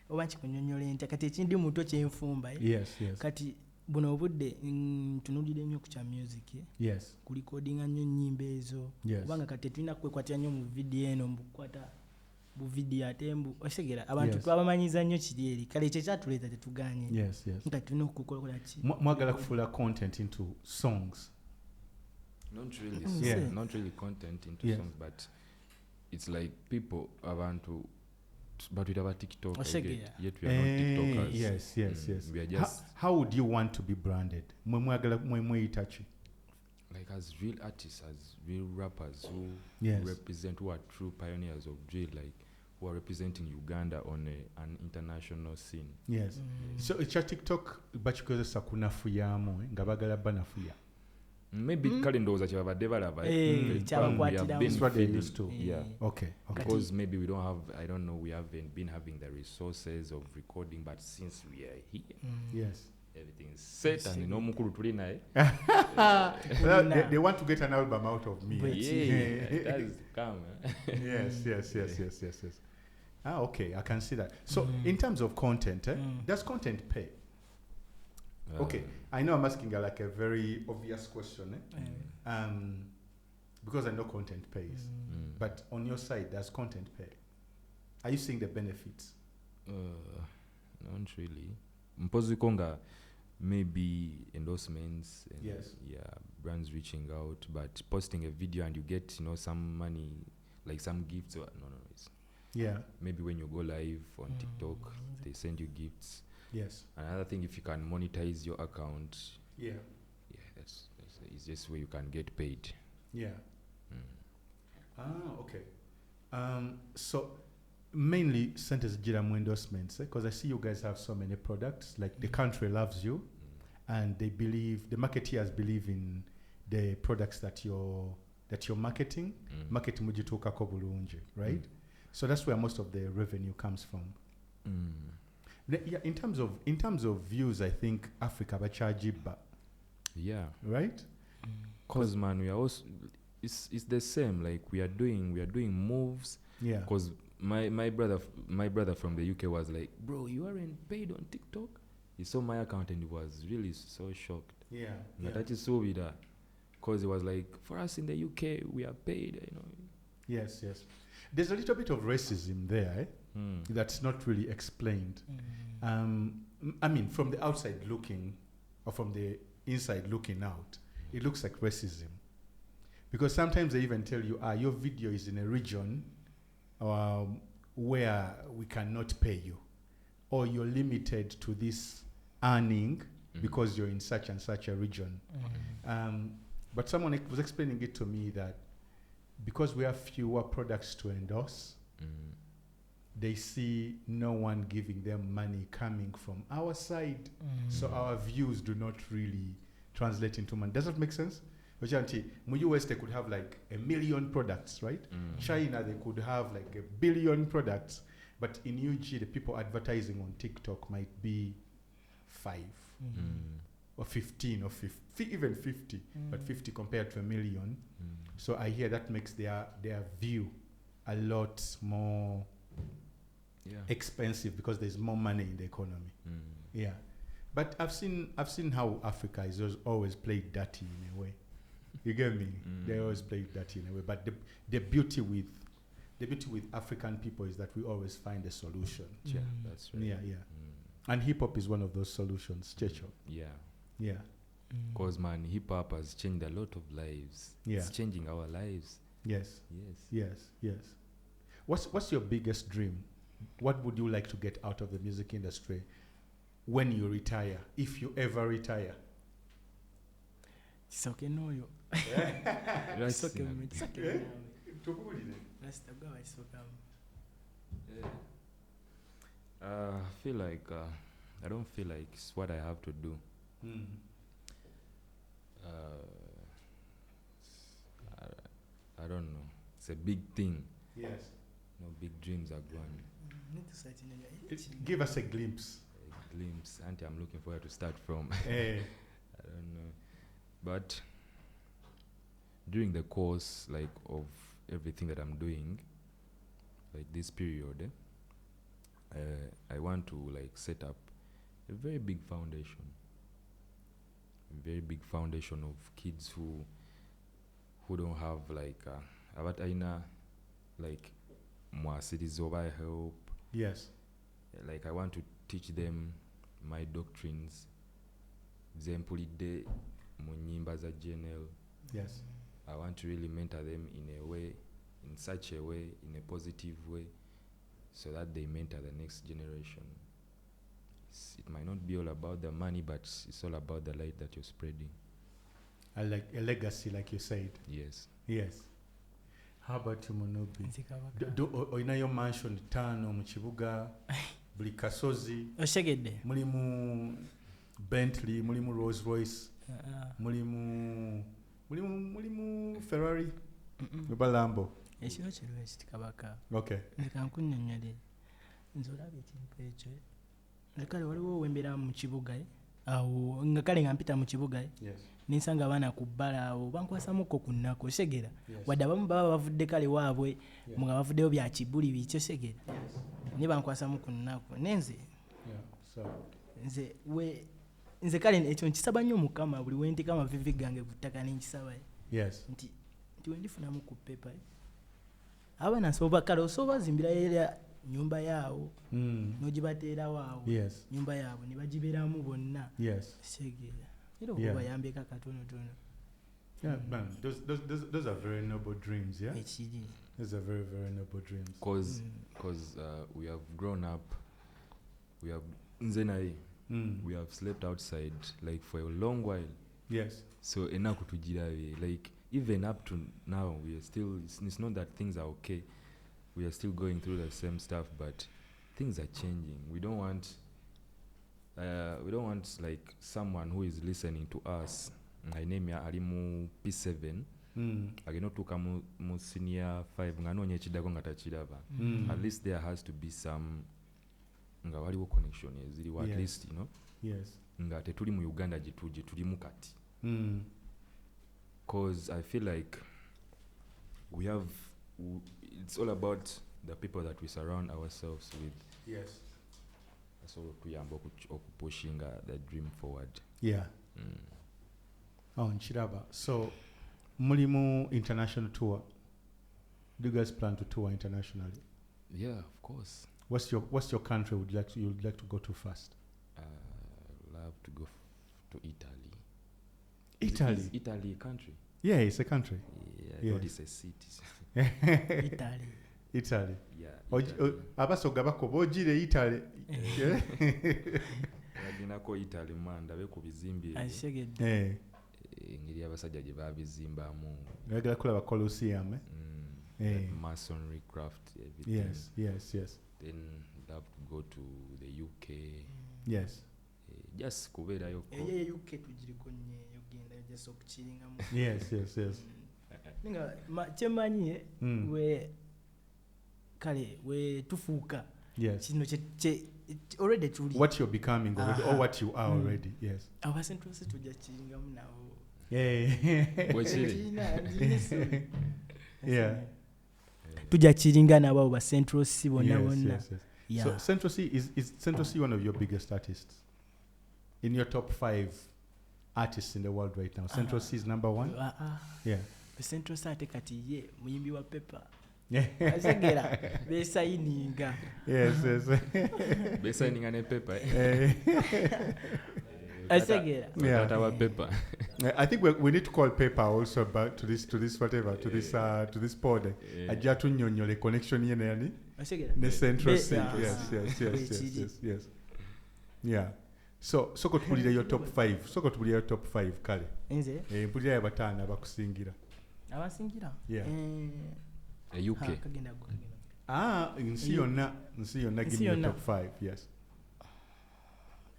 S3: oba kikunyonyola ntya kati ekindi muto kyenfumba
S1: Yes.
S3: kati buno obudde tunulidde nnyo ku kya music
S1: Yes.
S3: ku recordinga nnyo nnyimba ezo kubanga kati tulina kwekwatira nnyo mu video eno mbukwata bu video ate osegera abantu twabamanyiza nnyo kiri eri kale ekyo kyatuleeta tetuganye
S1: Yes.
S3: kati tulina okukola ki
S1: mwagala kufuula content into songs.
S2: Not really content into songs, but it's like people abantu. But with our TikTok, yet we are not TikTokers.
S1: Yes.
S2: We are just.
S1: How would you want to be branded?
S2: Like as real artists, as real rappers who represent, who are true pioneers of drill, like who are representing Uganda on an international scene.
S1: Yes. So it's your TikTok, but you can sakuna fuyamo, ngabagala banafuya.
S2: Maybe calendars that you have developed.
S1: That's what they used to.
S2: Yeah.
S1: Okay.
S2: Because maybe we don't have, I don't know, we haven't been having the resources of recording, but since we are here, everything is set and n'omukulu tuli naye.
S1: They want to get an album out of me.
S2: Yeah, it does come.
S1: Yes. Okay, I can see that. So, in terms of content, does content pay? Okay, I know I'm asking like a very obvious question, because I know content pays. But on your side, does content pay? Are you seeing the benefits?
S2: Not really. Mpozi konga maybe endorsements and brands reaching out, but posting a video and you get some money, like some gifts or maybe when you go live on TikTok they send you gifts.
S1: Yes.
S2: Another thing, if you can monetize your account, that's it's just where you can get paid.
S1: Okay. So mainly centers Jiramu endorsements, because I see you guys have so many products. Like the country loves you, and they believe, the marketeers believe in the products that you're marketing. Marketing mujitoka ko bulungi, right? So that's where most of the revenue comes from. In terms of views, I think Africa bachajiba.
S2: Yeah.
S1: Right?
S2: Cause man, we are also it's the same. Like we are doing moves.
S1: Yeah.
S2: Cause my brother from the UK was like, bro, you aren't paid on TikTok. He saw my account and he was really so shocked.
S1: Yeah.
S2: That is so with that. Cause it was like, for us in the UK, we are paid.
S1: Yes. There's a little bit of racism there. That's not really explained. I mean, from the outside looking, or from the inside looking out, it looks like racism. Because sometimes they even tell you, your video is in a region where we cannot pay you, or you're limited to this earning because you're in such and such a region. But someone was explaining it to me that because we have fewer products to endorse, they see no one giving them money coming from our side. So our views do not really translate into money. Does that make sense? In US they could have like 1 million products, right? China they could have like 1 billion products, but in UG the people advertising on TikTok might be 5 or 15 or 50, even 50, but 50 compared to 1 million. So I hear that makes their view a lot more expensive because there's more money in the economy. Yeah, but I've seen how Africa is always played dirty in a way. You get me? They always play dirty in a way. But the beauty with African people is that we always find a solution.
S2: Yeah, that's right.
S1: Yeah. And hip hop is one of those solutions, Checho. Yeah.
S2: Because man, hip hop has changed a lot of lives.
S1: Yeah.
S2: It's changing our lives.
S1: Yes. What's your biggest dream? What would you like to get out of the music industry when you retire, if you ever retire?
S3: It's okay, no, you.
S2: It's
S3: okay.
S2: I feel like I don't feel like it's what I have to do. I don't know. It's a big thing.
S1: Yes.
S2: No big dreams are gone.
S1: Give us a glimpse.
S2: A glimpse. Auntie, I'm looking for where to start from.
S1: Hey.
S2: I don't know. But during the course, like, of everything that I'm doing, like this period, I want to like set up a very big foundation. A very big foundation of kids who don't have like abataina like mwasiriza oba help.
S1: Yes.
S2: Like I want to teach them my doctrines. Zempulide mu nyimba za GNL.
S1: Yes.
S2: I want to really mentor them in a way, in such a way, in a positive way, so that they mentor the next generation. It might not be all about the money, but it's all about the light that you're spreading.
S1: I like a legacy, like you said.
S2: Yes.
S1: How about you, Omunubi? Oyina yo mansion 5 mu kibuga, buli kasozi.
S3: Oshegedde.
S1: Mulimu Bentley, mulimu Rolls Royce, mulimu Ferrari, Lambo.
S3: Ekiro kiriwo ekitikabaka.
S1: Okay.
S3: Leka nkunnyonnyole. Nze olaba ekintu ekyo. Kale waliwo wembera mu kibuga awo nga kale nga mpita mu kibuga
S1: Yes.
S3: ninsanga abaana ku bbala awo bankwasamukko ku nnako osegera
S1: Yes.
S3: wadde abamu baba bavudde kale waabwe
S1: Yeah.
S3: nga bavuddeyo bya kibuli bikyo segera ne bankwasamu ku nnako nenze
S1: Yeah. So.
S3: nze kale ekyo nkisaba nnyo mukama buli wenteeka amavivi gange ku ttaka nenkisaba
S1: Yes.
S3: nti wendifunamu ku Peypah abaana nsobola kale osobola bazimbirayo era nyumba yaawo n'ogibateerawo awo
S1: Yes.
S3: nyumba yaabwe ne bagibeeramu bonna
S1: Yes.
S3: segera era
S1: Yeah.
S3: okubayambeko akatonotono
S1: Yeah, man. Those are very noble dreams. Yeah.
S3: ekiri
S1: Those are very, very noble dreams.
S2: Because we have grown up, we have nze naye, we have slept outside like for a long while.
S1: Yes.
S2: So enaku tujirabe, like even up to now we are still, it's not that things are okay, we are still going through the same stuff, but things are changing. We don't want like someone who is listening to us my name ya ali mu P7 agenda otuuka mu senior 5 nga noonya ekiddako nga takiraba. At least there has to be some nga waliwo connection eziriwo, at
S1: Yes.
S2: least you know.
S1: Yes.
S2: Nga tetuli mu Uganda gye tulimu kati. Because I feel like it's all about the people that we surround ourselves with.
S1: Yes.
S2: So tuyamba okupushinga the dream forward.
S1: Yeah. Oh, Nchiraba. So, mulimu international tour. Do you guys plan to tour internationally?
S2: Yeah, of course.
S1: What's your country you'd like to go to first?
S2: Love to go to Italy.
S1: Italy.
S2: Is Italy a country?
S1: Yeah, it's a country.
S2: Yeah, I
S1: Yeah.
S2: thought it's a city.
S3: Italy
S1: Italy.
S2: Yeah.
S1: Abasoga bakoba ogire Italy.
S2: Naginako Italy man ndabe ku bizimbi
S3: asegedde
S2: engeri abasajja gye babizimbamu.
S1: Bagala kulaba Colosseum.
S2: Like masonry craft, everything.
S1: Yes.
S2: Then love to go to the UK.
S1: Yes.
S2: Just kubeerayo ko.
S3: eyo UK tugiriko nnyo yogenda just okukiringamu
S1: Yes.
S3: ninga kyemanyi we tufuuka
S1: Yes.
S3: kino already tuli
S1: What you're becoming already, or what you are already. Yes.
S3: aba central city tujja kiringamu nawo
S2: Bwekiri.
S1: Yeah.
S3: tujja kiringa nabo ba central city bonna bonna.
S1: Yes.
S3: Yeah.
S1: So Central C is Central C one of your biggest artists? In your top 5 artists in the world right now, Central C is number 1? Yeah.
S3: Central City kati ye muyimbi wa Peypah asegera besayininga.
S1: Yes.
S2: Besigning ne Peypah.
S3: Asegera
S1: Yeah.
S2: Tata wa Peypah.
S1: I think we need to call Peypah also back to this pod. Ajja tunyonyole connection yene yani
S3: asegera
S1: ne Central C.
S3: Yeah.
S1: Yes. Yeah. So kotulira your top 5 kale.
S3: Nze
S1: Mpulira abataana bakusingira.
S3: abasingira
S1: Yeah.
S2: UK.
S3: kagenda.
S1: Nsi yonna give me your top 5. Yes.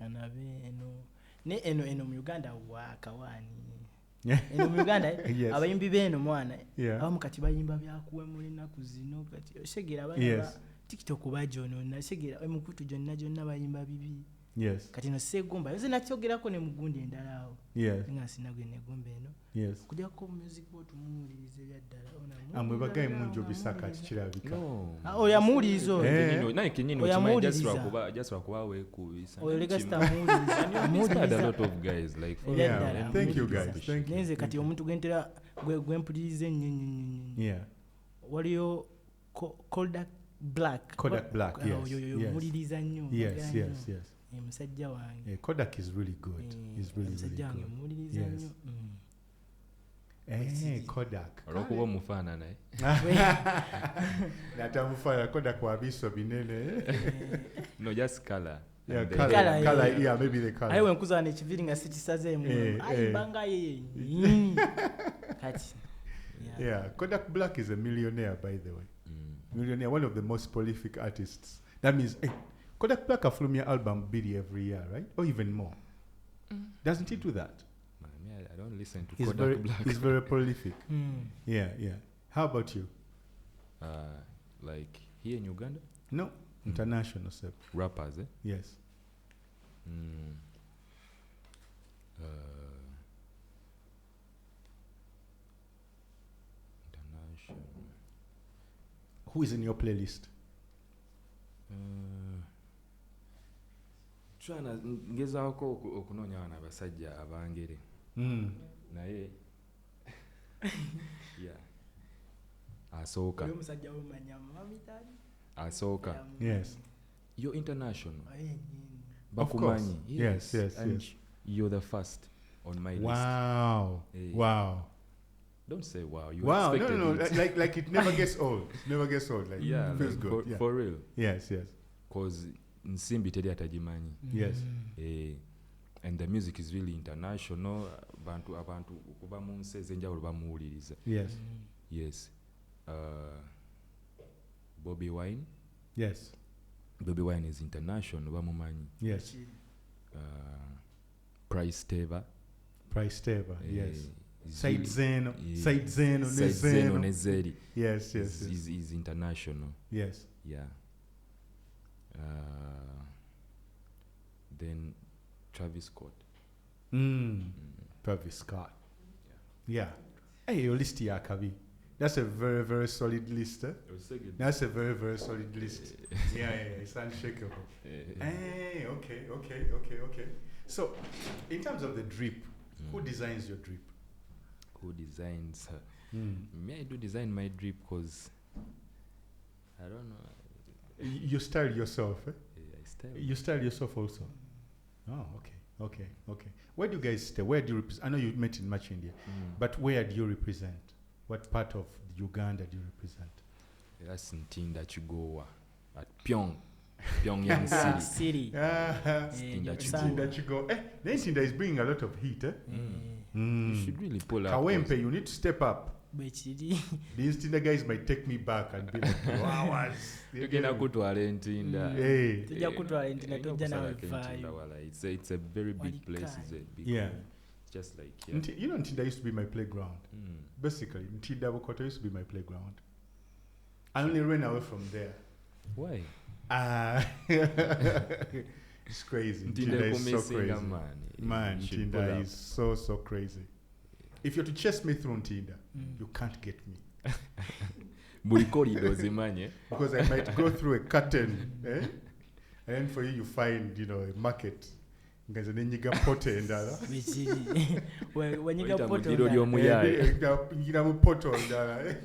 S3: Anabe eno mu Uganda wakawani. Eno mu Uganda
S1: Yes.
S3: abayimbi beno mwana
S1: Yeah.
S3: abamu kati bayimba byakuwe muri naku zino kati osegera abana
S1: Yes.
S3: ba TikTok bajono nasegera emukutu jonna bayimba bibi.
S1: Yes.
S3: Kati no segomba yoze nakyogerako ne mugundi endala awo.
S1: Yes.
S3: Nga sinagwe ne gombe eno.
S1: Yes.
S3: Kujako music botu muwulirize byaddala ona.
S1: Amwe bagaye munjo bisaka kirabika.
S2: No.
S3: Oya muwulirizo.
S2: Naye kenyini
S3: Oya
S2: okimanyi
S3: muwuliriza.
S2: just lwakuba weekubisa.
S3: Oyo Leghacity muwuliriza.
S2: Had a
S3: Muwuliriza.
S2: lot of guys like for
S3: Yeah.
S1: Yeah.
S3: Ddala,
S1: Thank you
S3: muwuliriza.
S1: guys. Thank you.
S3: Nenze kati omuntu gwentera gwempulirize nnyo.
S1: Yeah.
S3: Waliyo Kodak Black.
S1: Kodak Black, yes,
S3: Oyo
S1: yes.
S3: muliriza nnyo.
S1: Yes.
S3: Musajja wange.
S1: Yeah, Kodak is really good. He's really
S3: musajja wange
S1: good.
S3: muliriza
S1: Yes.
S3: nnyo.
S1: Kodak.
S2: olwokuba omufaana naye.
S1: Natamufaya Kodak wabiso binene.
S2: No, just color.
S1: Yeah,
S2: And
S1: color.
S3: Color,
S1: Color,
S3: yeah.
S1: yeah, maybe the color.
S3: Aye wenkuza nekiviri nga sikisazeemu. Ayibanga ye. Kati.
S1: Yeah, Kodak Black is a millionaire, by the way. Millionaire, one of the most prolific artists. That means Kodak Black from your album Biddy every year, right? Or even more. Doesn't he do that?
S2: Man, I don't listen to
S1: He's
S2: Kodak Black.
S1: He's very prolific. Yeah. How about you?
S2: Like here in Uganda,
S1: No, international, sir.
S2: rappers,
S1: Yes.
S2: International.
S1: Who is in your playlist?
S2: Tryna ngezaako okunoonya wana abasajja abangere naye yeah asooka
S3: Oyo musajja w'omanya mamitali.
S2: asooka
S1: Yes.
S2: you're international
S1: Of course.
S2: bakumanyi
S1: Yes, yes,
S2: and
S1: yes.
S2: you're the first on my list.
S1: Wow.
S2: Hey.
S1: Wow.
S2: Don't say wow, you
S1: Wow. No,
S2: expected
S1: no, no.
S2: it.
S1: Like it never gets old. It never gets old. Like
S2: Yeah,
S1: it feels
S2: like
S1: good. Yeah.
S2: for real,
S1: Yes, yes.
S2: cause nsimbi teri atagimanyi.
S1: Yes.
S2: And the music is really international. Abantu kuba mu nsi ez'enjawulo bamuwuliriza.
S1: Yes.
S2: Yes. Bobby Wine.
S1: Yes.
S2: Bobby Wine is international, bamumanyi.
S1: Yes.
S2: Price Teva.
S1: Price Teva. Yes.
S2: is
S1: Side
S2: really-
S1: Zeno.
S2: yeah,
S1: Side Zeno.
S2: Side Zeno
S1: Zeno.
S2: Nezeri.
S1: Yes, yes, yes.
S2: Is international.
S1: Yes.
S2: Yeah. Then Travis Scott.
S1: Travis Scott. Yeah. Hey, your list here, Kavi. That's a very, very solid list. That's a very, very solid list. Yeah, it's unshakable. Hey, okay. So, in terms of the drip, who designs your drip?
S2: Who designs her? Me, I do design my drip because I don't know.
S1: You style yourself, eh?
S2: I style.
S1: You style yourself also? Oh, okay. Where do you guys stay? Where do you represent? I know you met in Much India, but where do you represent? What part of Uganda do you represent?
S2: That's Ntinda Chigowa at Pyongyang City.
S3: City.
S1: That you go. The Intinda is bringing a lot of heat, eh?
S2: You should really pull up.
S1: Kawempe, you need to step up.
S3: Bwekiri.
S1: These Intinda guys might take me back and be like, hours.
S2: Tugenda kutwala Ntinda.
S1: Hey.
S3: Tujja kutwala Ntinda tujja nawe
S2: Ntinda,
S3: vaayo.
S2: wala. It's a very big place. It's a big
S1: Yeah.
S2: It's just like
S1: You know, Ntinda used to be my playground. Basically, Ntinda Bukota used to be my playground. I only ran away from there.
S2: Why?
S1: It's crazy.
S2: Ntinda
S1: Ntinda is so
S2: kumesinga,
S1: crazy.
S2: man.
S1: Man,
S2: You should pull
S1: Ntinda
S2: up.
S1: is so crazy. If you're to chase me through Ntinda, you can't get me.
S2: Buli corridor zimanye.
S1: Because I might go through a curtain, eh? And then for you find, a market. Ngaze nenyiga pote endala.
S3: Bwekiri. Wenyiga
S2: Oyita mu
S3: poto.
S2: ddiro ly'omuyaye.
S1: Nyigira mu poto endala.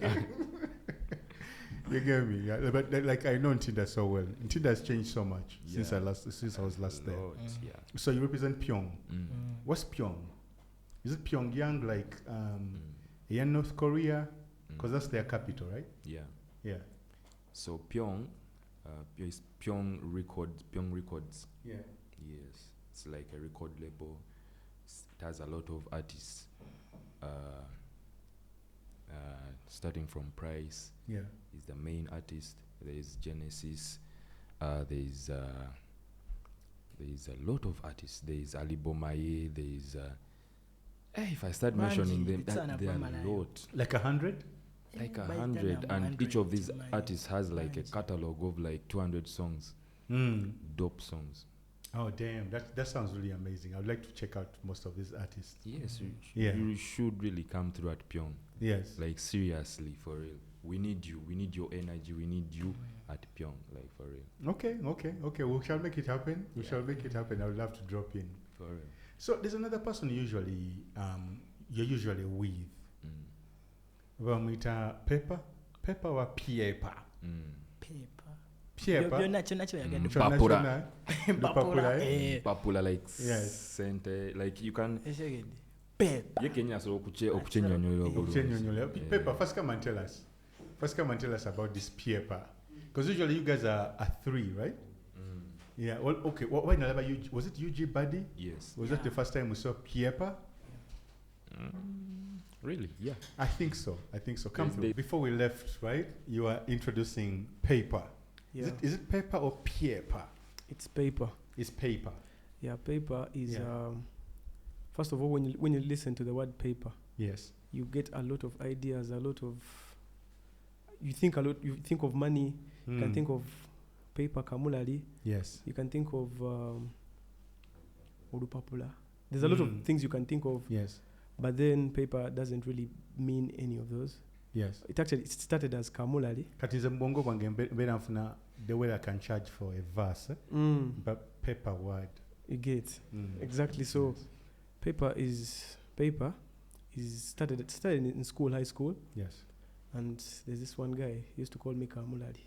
S1: You get me? Yeah, but like I know Ntinda so well. Ntinda has changed so much since I was last there.
S2: Lord, yeah.
S1: So you represent Pyong. What's Pyong? Is it Pyongyang like yeah, North Korea? Because that's their capital, right?
S2: Yeah.
S1: Yeah.
S2: So Pyong is Pyong Records.
S1: Yeah.
S2: Yes. It's like a record label. It has a lot of artists. Starting from Price.
S1: Yeah.
S2: Is the main artist. There is Genesis. There is a lot of artists. There is Ali Bomaye. There is if I start mentioning them, there are a lot.
S1: Like 100?
S2: Like 100, and each of these artists has like a catalog of like 200 songs. Dope songs.
S1: Oh damn, that sounds really amazing. I'd like to check out most of these artists.
S2: Yes,
S1: Yeah.
S2: you should really come through at Pyong.
S1: Yes.
S2: Like seriously, for real. We need you. We need your energy. We need you at Pyong, like for real.
S1: Okay. We shall make it happen. We shall make it happen. I would love to drop in.
S2: For real.
S1: So there's another person you're usually with. Vamwita Peypah or Peypah? Peypah.
S3: Byonna kyonna kyoyagala.
S2: Papura.
S3: Papura.
S2: Papula like
S1: Yes.
S2: sente like you can.
S3: Esegedde. Peypah.
S2: Ye Kenya asobola okukyennyola obulungi.
S1: Peypah, first come and tell us about this Peypah. Because usually you guys are three, right? Yeah. Well, okay. Why not about you? Was it UG Buddy?
S2: Yes.
S1: Was that the first time we saw Peypah?
S2: Really? Yeah.
S1: I think so. Come
S2: Yes,
S1: through.
S2: they-
S1: Before we left, right? You are introducing Peypah.
S4: Yeah,
S1: Is it Peypah or Peypah?
S4: it's Peypah.
S1: It's Peypah.
S4: Yeah, Peypah is
S1: Yeah.
S4: first of all, when you listen to the word Peypah,
S1: Yes.
S4: you get a lot of ideas, you think of money. You can think of paper kamulali.
S1: Yes.
S4: You can think of Olupapula. There's a lot of things you can think of,
S1: Yes.
S4: but then Peypah doesn't really mean any of those.
S1: Yes.
S4: It started as Kamulali.
S1: Kati nze mbongo bwange mbeera nfuna the way I can charge for a verse, but paper word.
S4: You get exactly. So
S1: Yes.
S4: Peypah is started in school, high school,
S1: Yes.
S4: and there's this one guy he used to call me Kamulali.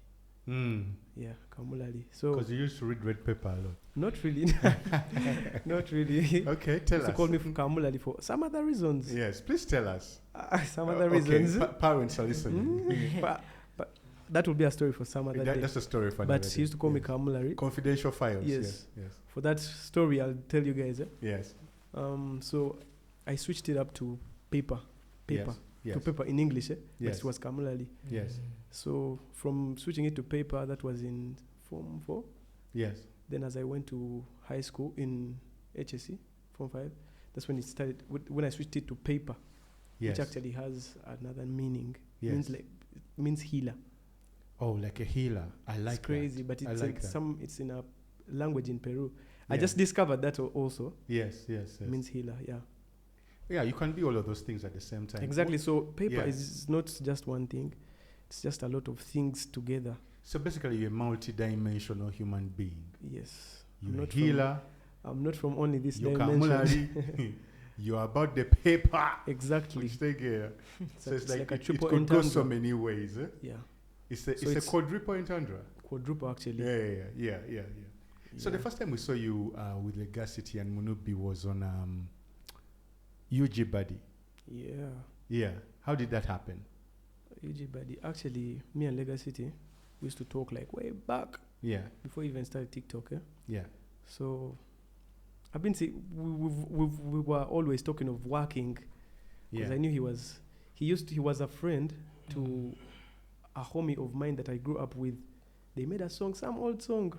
S1: Mm.
S4: Yeah, Kamulali. So
S1: Because you used to read red paper a lot.
S4: not really, not really.
S1: Okay, tell
S4: Used to
S1: us.
S4: call me Kamulali for some other reasons.
S1: Yes, please tell us.
S4: Some other
S1: Okay,
S4: reasons.
S1: parents are listening.
S4: but that will be a story for some other day.
S1: That's a story for
S4: But
S1: another
S4: he used to call
S1: day.
S4: me Kamulari.
S1: Confidential files.
S4: Yes.
S1: Yes.
S4: For that story, I'll tell you guys.
S1: Yes.
S4: So I switched it up to Peypah.
S1: Yes. Yes.
S4: To Peypah in English. But
S1: Yes.
S4: it was Kamulali.
S1: Yes.
S4: So from switching it to Peypah, that was in Form 4.
S1: Yes.
S4: Then as I went to high school in HSC, Form 5, that's when it started. When I switched it to Peypah,
S1: Yes.
S4: which actually has another meaning.
S1: Yes.
S4: Means healer.
S1: Oh, like a healer. I like
S4: It's crazy,
S1: that.
S4: but
S1: I
S4: it's
S1: like that.
S4: it's in a language in Peru. I
S1: Yeah.
S4: just discovered that also.
S1: Yes, yes, yes.
S4: Means healer, yeah.
S1: Yeah, you can be all of those things at the same time.
S4: Exactly. So Peypah
S1: Yeah.
S4: is not just one thing. It's just a lot of things together.
S1: So basically, you're a multi-dimensional human being.
S4: Yes.
S1: You're a healer.
S4: I'm not from only this
S1: You're
S4: dimension.
S1: Kamulari. You're about the paper.
S4: Exactly.
S1: Which they get. So it's like
S4: a
S1: it
S4: triple
S1: could go so
S4: entendre.
S1: many ways. Eh?
S4: Yeah.
S1: It's
S4: So
S1: a
S4: it's
S1: quadruple entendre.
S4: Quadruple actually.
S1: Yeah. So the
S4: Yeah.
S1: first time we saw you with Leghacity and Omunubi was on UG Buddy.
S4: Yeah.
S1: Yeah. How did that happen?
S4: UG Buddy. Actually, me and Leghacity, we used to talk like way back
S1: Yeah.
S4: before we even started TikTok.
S1: Yeah.
S4: So I've been we were always talking of working because
S1: Yeah.
S4: I knew he was a friend to a homie of mine that I grew up with. They made a song, some old song.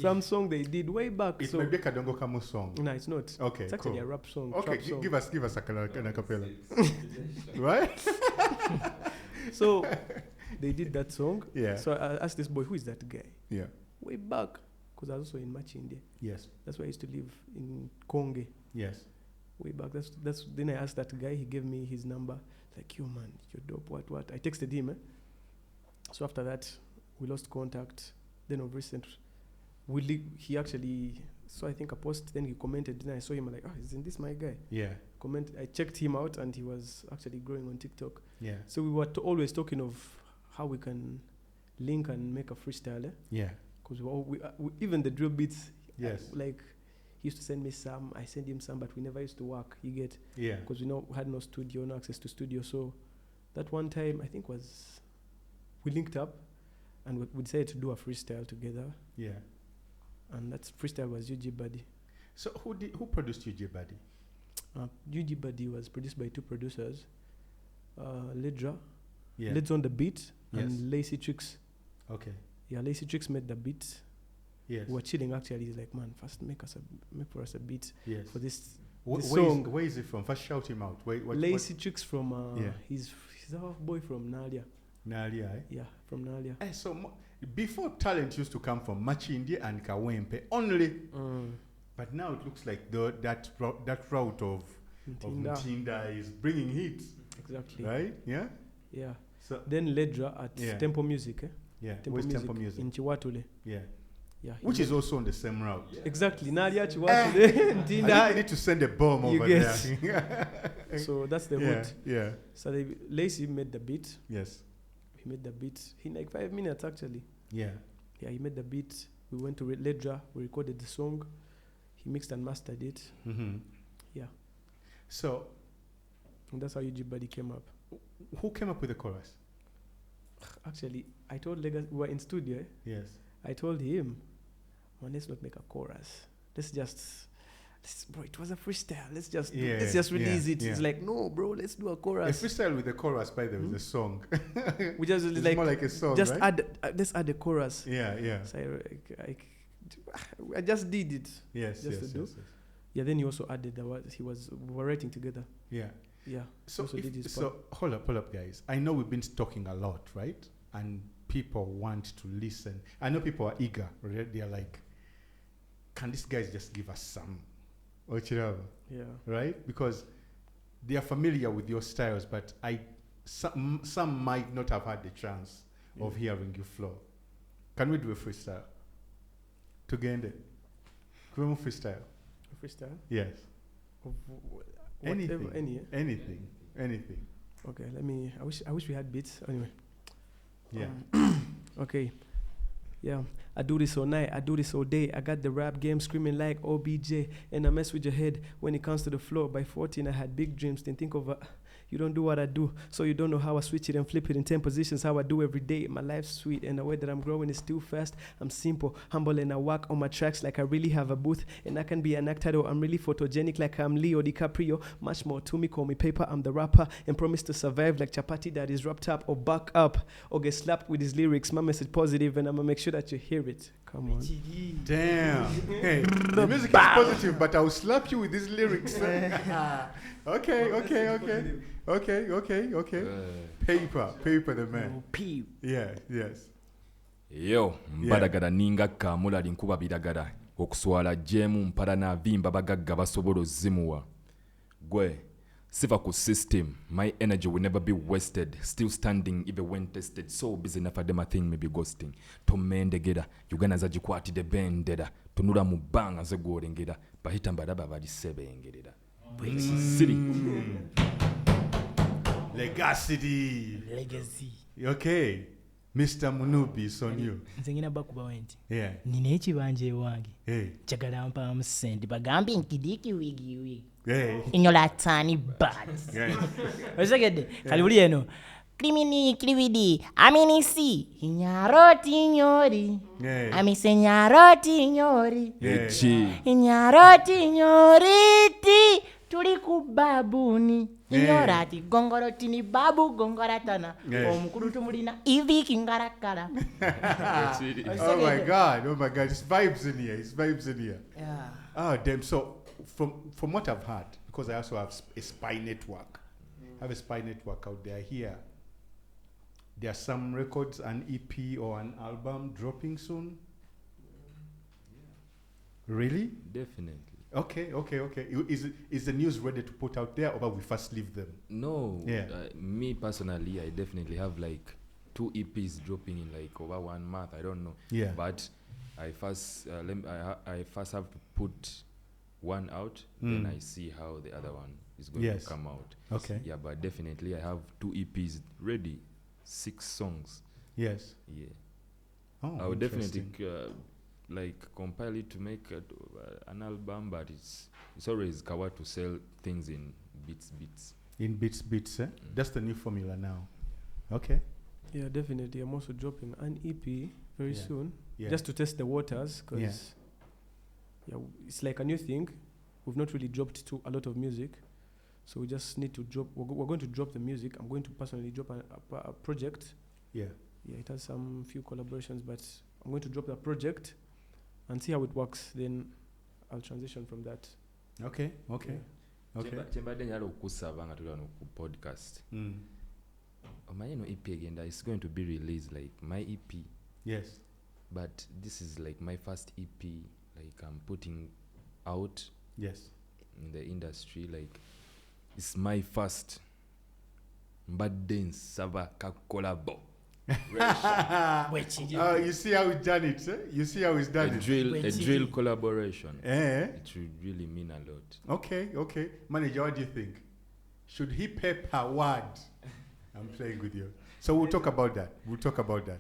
S4: Some song they did way back.
S1: It
S4: So
S1: might be a Kadongo Kamu song.
S4: no, it's not.
S1: Okay,
S4: It's actually
S1: cool.
S4: a rap song.
S1: Okay,
S4: trap song.
S1: give us a cappella. Right?
S4: So they did that song.
S1: Yeah.
S4: So I asked this boy, who is that guy?
S1: Yeah.
S4: Way back, because I was also in Machinde.
S1: Yes.
S4: That's where I used to live in Konge.
S1: Yes.
S4: Way back. That's then I asked that guy. He gave me his number. Like, yo man, you're dope. What? I texted him. So after that, we lost contact. Then of recent, he actually saw I think a post. Then he commented. Then I saw him. I'm like, oh, isn't this my guy?
S1: Yeah.
S4: I checked him out, and he was actually growing on TikTok.
S1: Yeah.
S4: So we were always talking of how we can link and make a freestyle.
S1: Yeah.
S4: Because we even the drill beats.
S1: Yes.
S4: Like he used to send me some. I sent him some, but we never used to work. You get.
S1: Yeah.
S4: Because we had no studio, no access to studio. So that one time, I think we linked up and we decided to do a freestyle together.
S1: Yeah.
S4: And that freestyle was UG Buddy.
S1: So who produced UG Buddy?
S4: UG Buddy was produced by two producers, Ledra,
S1: Yeah.
S4: Led's on the beat,
S1: Yes.
S4: and Lacy Tricks.
S1: Okay.
S4: Yeah, Lacy Tricks made the beat.
S1: Yes.
S4: We were chilling actually. He's like, man, first make for us a beat
S1: Yes.
S4: for this
S1: Where
S4: song.
S1: is it from? First shout him out.
S4: Lacy Tricks from
S1: Yeah.
S4: he's a half boy from Nalia.
S1: Nalia, eh?
S4: Yeah, from Nalia.
S1: So before talent used to come from Machindi and Kawempe only, but now it looks like that route of
S4: Ntinda.
S1: Mtinda is bringing hits,
S4: Exactly.
S1: right? Yeah.
S4: Yeah.
S1: So
S4: Then Ledra at
S1: Yeah.
S4: Tempo Music.
S1: yeah,
S4: Tempo
S1: where's
S4: Music,
S1: Tempo Music?
S4: in Chiwatule.
S1: Yeah,
S4: Yeah.
S1: which is also on the same route.
S4: exactly Nalia
S1: I
S4: Chiwatule.
S1: think we
S4: Ntinda.
S1: need to send a bomb
S4: You
S1: over
S4: guess.
S1: there.
S4: So that's the
S1: yeah,
S4: hood.
S1: yeah,
S4: So Lacy made the beat.
S1: yes,
S4: He made the beat in like 5 minutes actually.
S1: yeah,
S4: Yeah, he made the beat. We went to Ledra. We recorded the song. He mixed and mastered it.
S1: mm-hmm.
S4: Yeah.
S1: So
S4: And that's how UG Buddy came up.
S1: who came up with the chorus?
S4: Actually, I told Legacy, we were in studio.
S1: Yes.
S4: I told him, man, let's not make a chorus. Bro, it was a freestyle. Let's just release it.
S1: yeah.
S4: It's like, no, bro, let's do a
S1: A
S4: chorus.
S1: freestyle with the chorus, by the way, is a song.
S4: We just
S1: It's
S4: like
S1: more like a song,
S4: just
S1: right?
S4: let's add a chorus.
S1: Yeah, yeah.
S4: So I just did it.
S1: Yes,
S4: Just
S1: yes,
S4: to do.
S1: yes, yes.
S4: Yeah. Then he also added the words. We were writing together.
S1: Yeah.
S4: Yeah.
S1: So,
S4: also did his
S1: hold up, guys. I know we've been talking a lot, right? And people want to listen. I know people are eager. Right? They're like, can these guys just give us some?
S4: Yeah.
S1: Right? Because they are familiar with your styles, but some might not have had the chance of hearing you flow. Can we do a freestyle? Tugende. Can we freestyle?
S4: Freestyle?
S1: Yes.
S4: Of
S1: Anything.
S4: whatever, any.
S1: Anything.
S4: Okay, I wish we had beats. Anyway.
S1: Yeah.
S4: Okay. Yeah, I do this all night, I do this all day. I got the rap game screaming like OBJ, and I mess with your head when it comes to the floor. By 14, I had big dreams. Didn't think of you don't do what I do, so you don't know how I switch it and flip it in 10 positions. How I do every day. My life's sweet, and the way that I'm growing is still fast. I'm simple, humble, and I work on my tracks like I really have a booth. And I can be an actor, though I'm really photogenic like I'm Leo DiCaprio. Much more to me, call me Peypah. I'm the rapper, and promise to survive like chapati that is wrapped up or back up or get slapped with his lyrics. My message positive, and I'ma make sure that you hear it. Come on.
S1: Damn. Hey, the music is positive, but I'll slap you with these lyrics. Okay. Peypah the man. Yeah, yes.
S2: Yo, mbadagada ninga kamula linkuba bidagada. Okuswala jemu mpala na vimba bagagga basobola zimuwa. Gwe, siva ku system. My energy will never be wasted. Still standing even when tested. So busy enough them a thing may be ghosting. Tomendegeda, Uganda zajikwatide bendeda. Tunula mubanga zegorengeda. Bahita mbadaba badisebengeda. City.
S3: Leghacity.
S1: Okay. Mr. Omunubi is on you.
S3: Nzengina bakuba wenti.
S1: Yeah.
S3: Nina ekibanja ewange.
S1: Hey.
S3: Chagala mpamu sente bagambi nkidiki wigi.
S1: Hey.
S3: Inyola tani bad. Osegede. Kalibuli eno. Krimini krividi aminisi inyaroti nyori. Amise nyaroti nyori. Inyaroti nyoriti tuli kubabuni. Inyorati gongoroti ni babu gongoratana. Omukuru tumulina ivi kingarakala.
S1: Oh my god. It's vibes in here.
S3: Yeah.
S1: Oh damn. So from what I've heard, because I also have a spy network. I have a spy network out there here. There are some records, an EP or an album dropping soon. Really?
S2: Definitely.
S1: Okay. Is the news ready to put out there, or we first leave them?
S2: No.
S1: Yeah.
S2: Me personally, I definitely have like 2 EPs dropping in like over 1 month. I don't know.
S1: Yeah.
S2: But I first have to put one out, then I see how the other one is going to come out.
S1: Okay.
S2: Yeah, but definitely I have 2 EPs ready, 6 songs.
S1: Yes.
S2: Yeah.
S1: Oh,
S2: I would definitely like compile it to make an album, but it's always kawa to sell things in bits.
S1: In bits, eh? That's the new formula now. Okay.
S4: Yeah, definitely. I'm also dropping an EP very soon,
S1: Yeah.
S4: just to test the waters, because it's like a new thing. We've not really dropped a lot of music, so we just need to drop. We're going to drop the music. I'm going to personally drop a project.
S1: Yeah.
S4: Yeah, it has some few collaborations, but I'm going to drop the project and see how it works. Then I'll transition from that.
S1: Okay.
S2: Chembade nyalo okusaba nga tuli wano ku podcast. My EP again, it's going to be released like my EP.
S1: Yes.
S2: But this is like my first EP, like I'm putting out.
S1: Yes.
S2: In the industry, like it's my first Mbadden Saba collabo.
S1: You see how he's done it, eh? You see how he's done it.
S2: A drill collaboration.
S1: It
S2: would really mean a lot.
S1: Okay. Manager, what do you think? Should he pay per word? I'm playing with you. So we'll talk about that.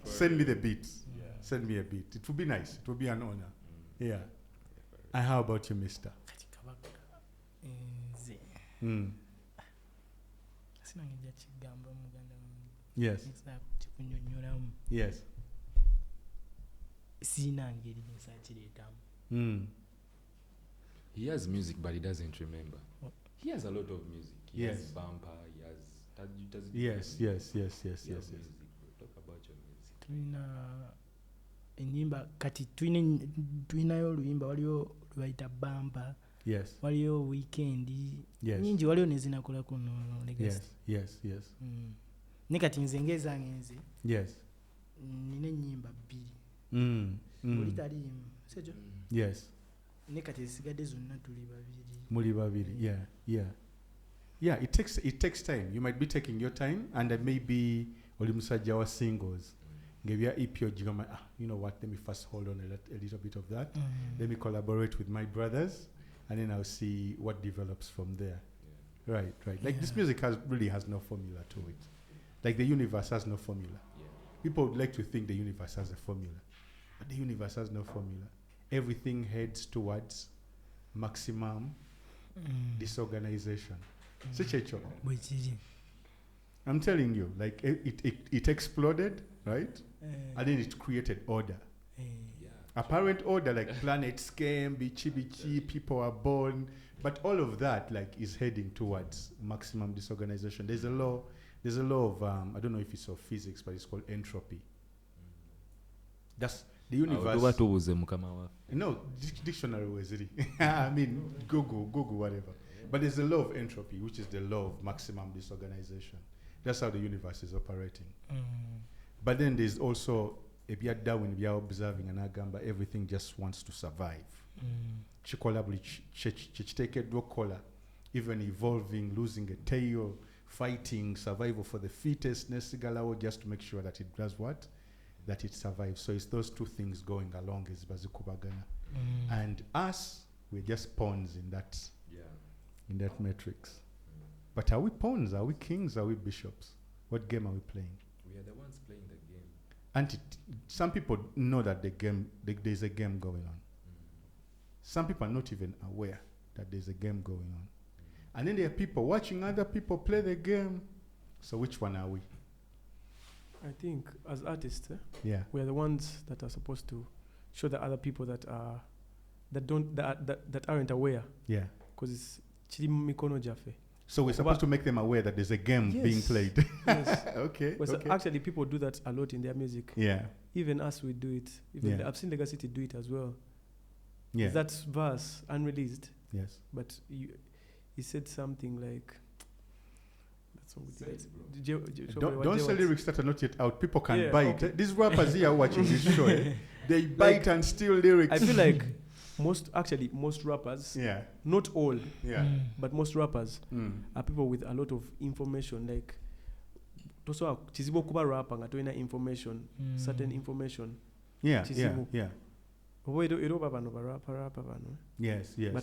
S1: Send me the beats. Yeah. Send me a beat. It will be nice. It will be an honor. Yeah. And how about you, mister? Yes. Yes.
S2: He has music, but he doesn't remember. He has a lot of music. He has bumper. He has.
S1: Yes.
S2: Music. Talk about your music.
S3: Tuina enyimba kati tuinayo oluyimba waliyo lwaita bumper.
S1: Yes.
S3: Waliyo weekend.
S1: Yes.
S3: Nyingi waliyo nezinakola kuno Leghacity.
S1: Yes.
S3: Ne kati nze ngeza ngenze.
S1: Yes.
S3: nina ennyimba bbiri oli taliimu sekyo
S1: Yes.
S3: ne kati ezisigadde zonna tuli babiri
S1: Muli babiri. Yeah, it takes time. You might be taking your time, and maybe oli musajja wa singles. Ngevya EP ojigamba, you know what, let me first hold on a little bit of that. Let me collaborate with my brothers, and then I'll see what develops from there. Right. Like this music really has no formula to it. Like the universe has no formula. People would like to think the universe has a formula, but the universe has no formula. Everything heads towards maximum disorganization. Such a choice.
S3: bwe kiri
S1: I'm telling you, like it exploded, right? And then it created order. Apparent order, like planets came, bichi, people are born, but all of that like is heading towards maximum disorganization. There's a law of I don't know if it's of physics, but it's called entropy. That's the universe.
S2: tubuuze mukama waffe.
S1: No, dictionary was it? I mean, Google, whatever. But there's a law of entropy, which is the law of maximum disorganization. That's how the universe is operating. But then there's also ebya Darwin bya observing and agamba everything just wants to survive. Chikola buli chitekeddwa okukola, even evolving, losing a tail, fighting, survival for the fittest, nesigalawo just to make sure that it does what? That it survives. So it's those two things going along as bazikubagana. And us, we're just pawns in that matrix. But are we pawns? Are we kings? Are we bishops? What game are we playing?
S2: We are the ones playing the game.
S1: And some people know that there's a game going on. Some people are not even aware that there's a game going on. And then there are people watching other people play the game. So which one are we?
S4: I think as artists,
S1: Yeah.
S4: we are the ones that are supposed to show the other people that aren't aware.
S1: Yeah.
S4: Because it's chiri mu mikono gyaffe.
S1: So we're supposed to make them aware that there's a game being played.
S4: Yes.
S1: Okay.
S4: Well, so actually, people do that a lot in their music.
S1: Yeah.
S4: Even us, we do it. I've seen Leghacity do it as well.
S1: Yeah.
S4: That verse unreleased,
S1: Yes.
S4: but he said something like.
S1: Don't say lyrics that are not yet out. People can buy
S4: okay.
S1: it. These rappers here watching this show, they buy it and steal lyrics.
S4: I feel like most rappers, not all, but most rappers are people with a lot of information. Like, toso chizibo kuba rapper nga toina information, certain information.
S1: Yeah. Yes.
S4: But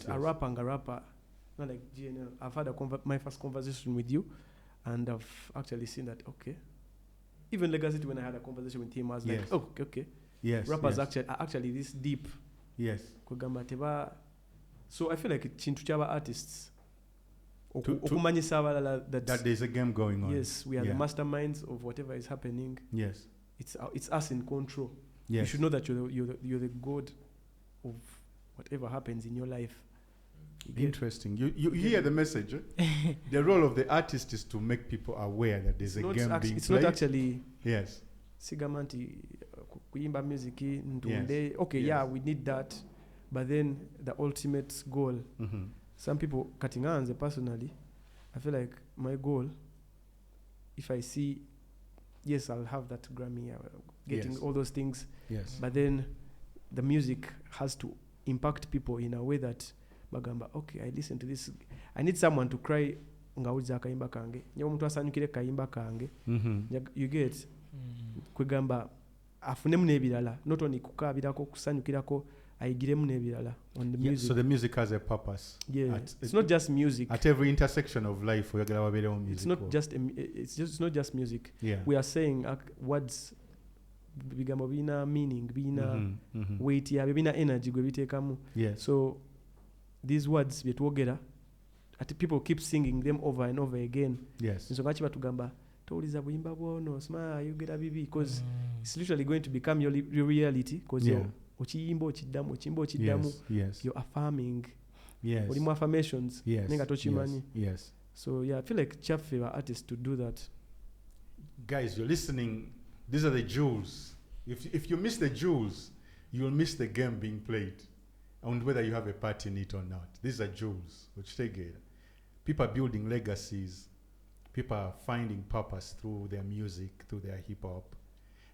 S4: a rapper nga rapper, not like GNL. I've had my first conversation with you, and I've actually seen that. Okay, even Leghacity, when I had a conversation with him, I was like, oh, okay.
S1: Yes.
S4: Rappers are actually this deep.
S1: Yes.
S4: So I feel like chintu chaba artists okumanyisa abalala
S1: that there's a game going on.
S4: Yes, we are the masterminds of whatever is happening.
S1: Yes.
S4: It's us in control.
S1: Yes.
S4: You should know that you're the god of whatever happens in your life.
S1: Interesting. You hear the message. The role of the artist is to make people aware that there's a game being played.
S4: It's not actually.
S1: Yes.
S4: Sigamanti kuimba music ntunde. Okay, we need that, but then the ultimate goal. Some people cutting hands. Personally, I feel like my goal, if I see, yes, I'll have that Grammy, getting all those things.
S1: Yes.
S4: But then the music has to impact people in a way that bagamba, okay, I listen to this. I need someone to cry ngawuliza kayimba kange. Nyo omuntu asanyukire kayimba kange. You get kwegamba afunemu n'ebirala, not only kukabirako kusanyukirako ayigiremu n'ebirala on the music.
S1: So the music has a purpose.
S4: Yeah, it's not just music.
S1: At every intersection of life, we are music.
S4: It's not just music.
S1: Yeah.
S4: We are saying words bigamba bina meaning, bina weight, bina energy gwe bitekamu.
S1: Yes.
S4: So these words byetwogera, people keep singing them over and over again.
S1: Yes.
S4: So ngachi batugamba toliza buyimba bwono smile you get a bibi, because it's literally going to become your reality, because you're ochiyimbo chiddamu.
S1: Yes.
S4: You're affirming.
S1: Yes.
S4: Oli mu affirmations.
S1: Yes.
S4: Nenga tochimanyi.
S1: Yes.
S4: So I feel like chaffe are artists to do that.
S1: Guys, you're listening. These are the jewels. If you miss the jewels, you'll miss the game being played, and whether you have a part in it or not. These are jewels. Which take it. People are building legacies. People are finding purpose through their music, through their hip hop.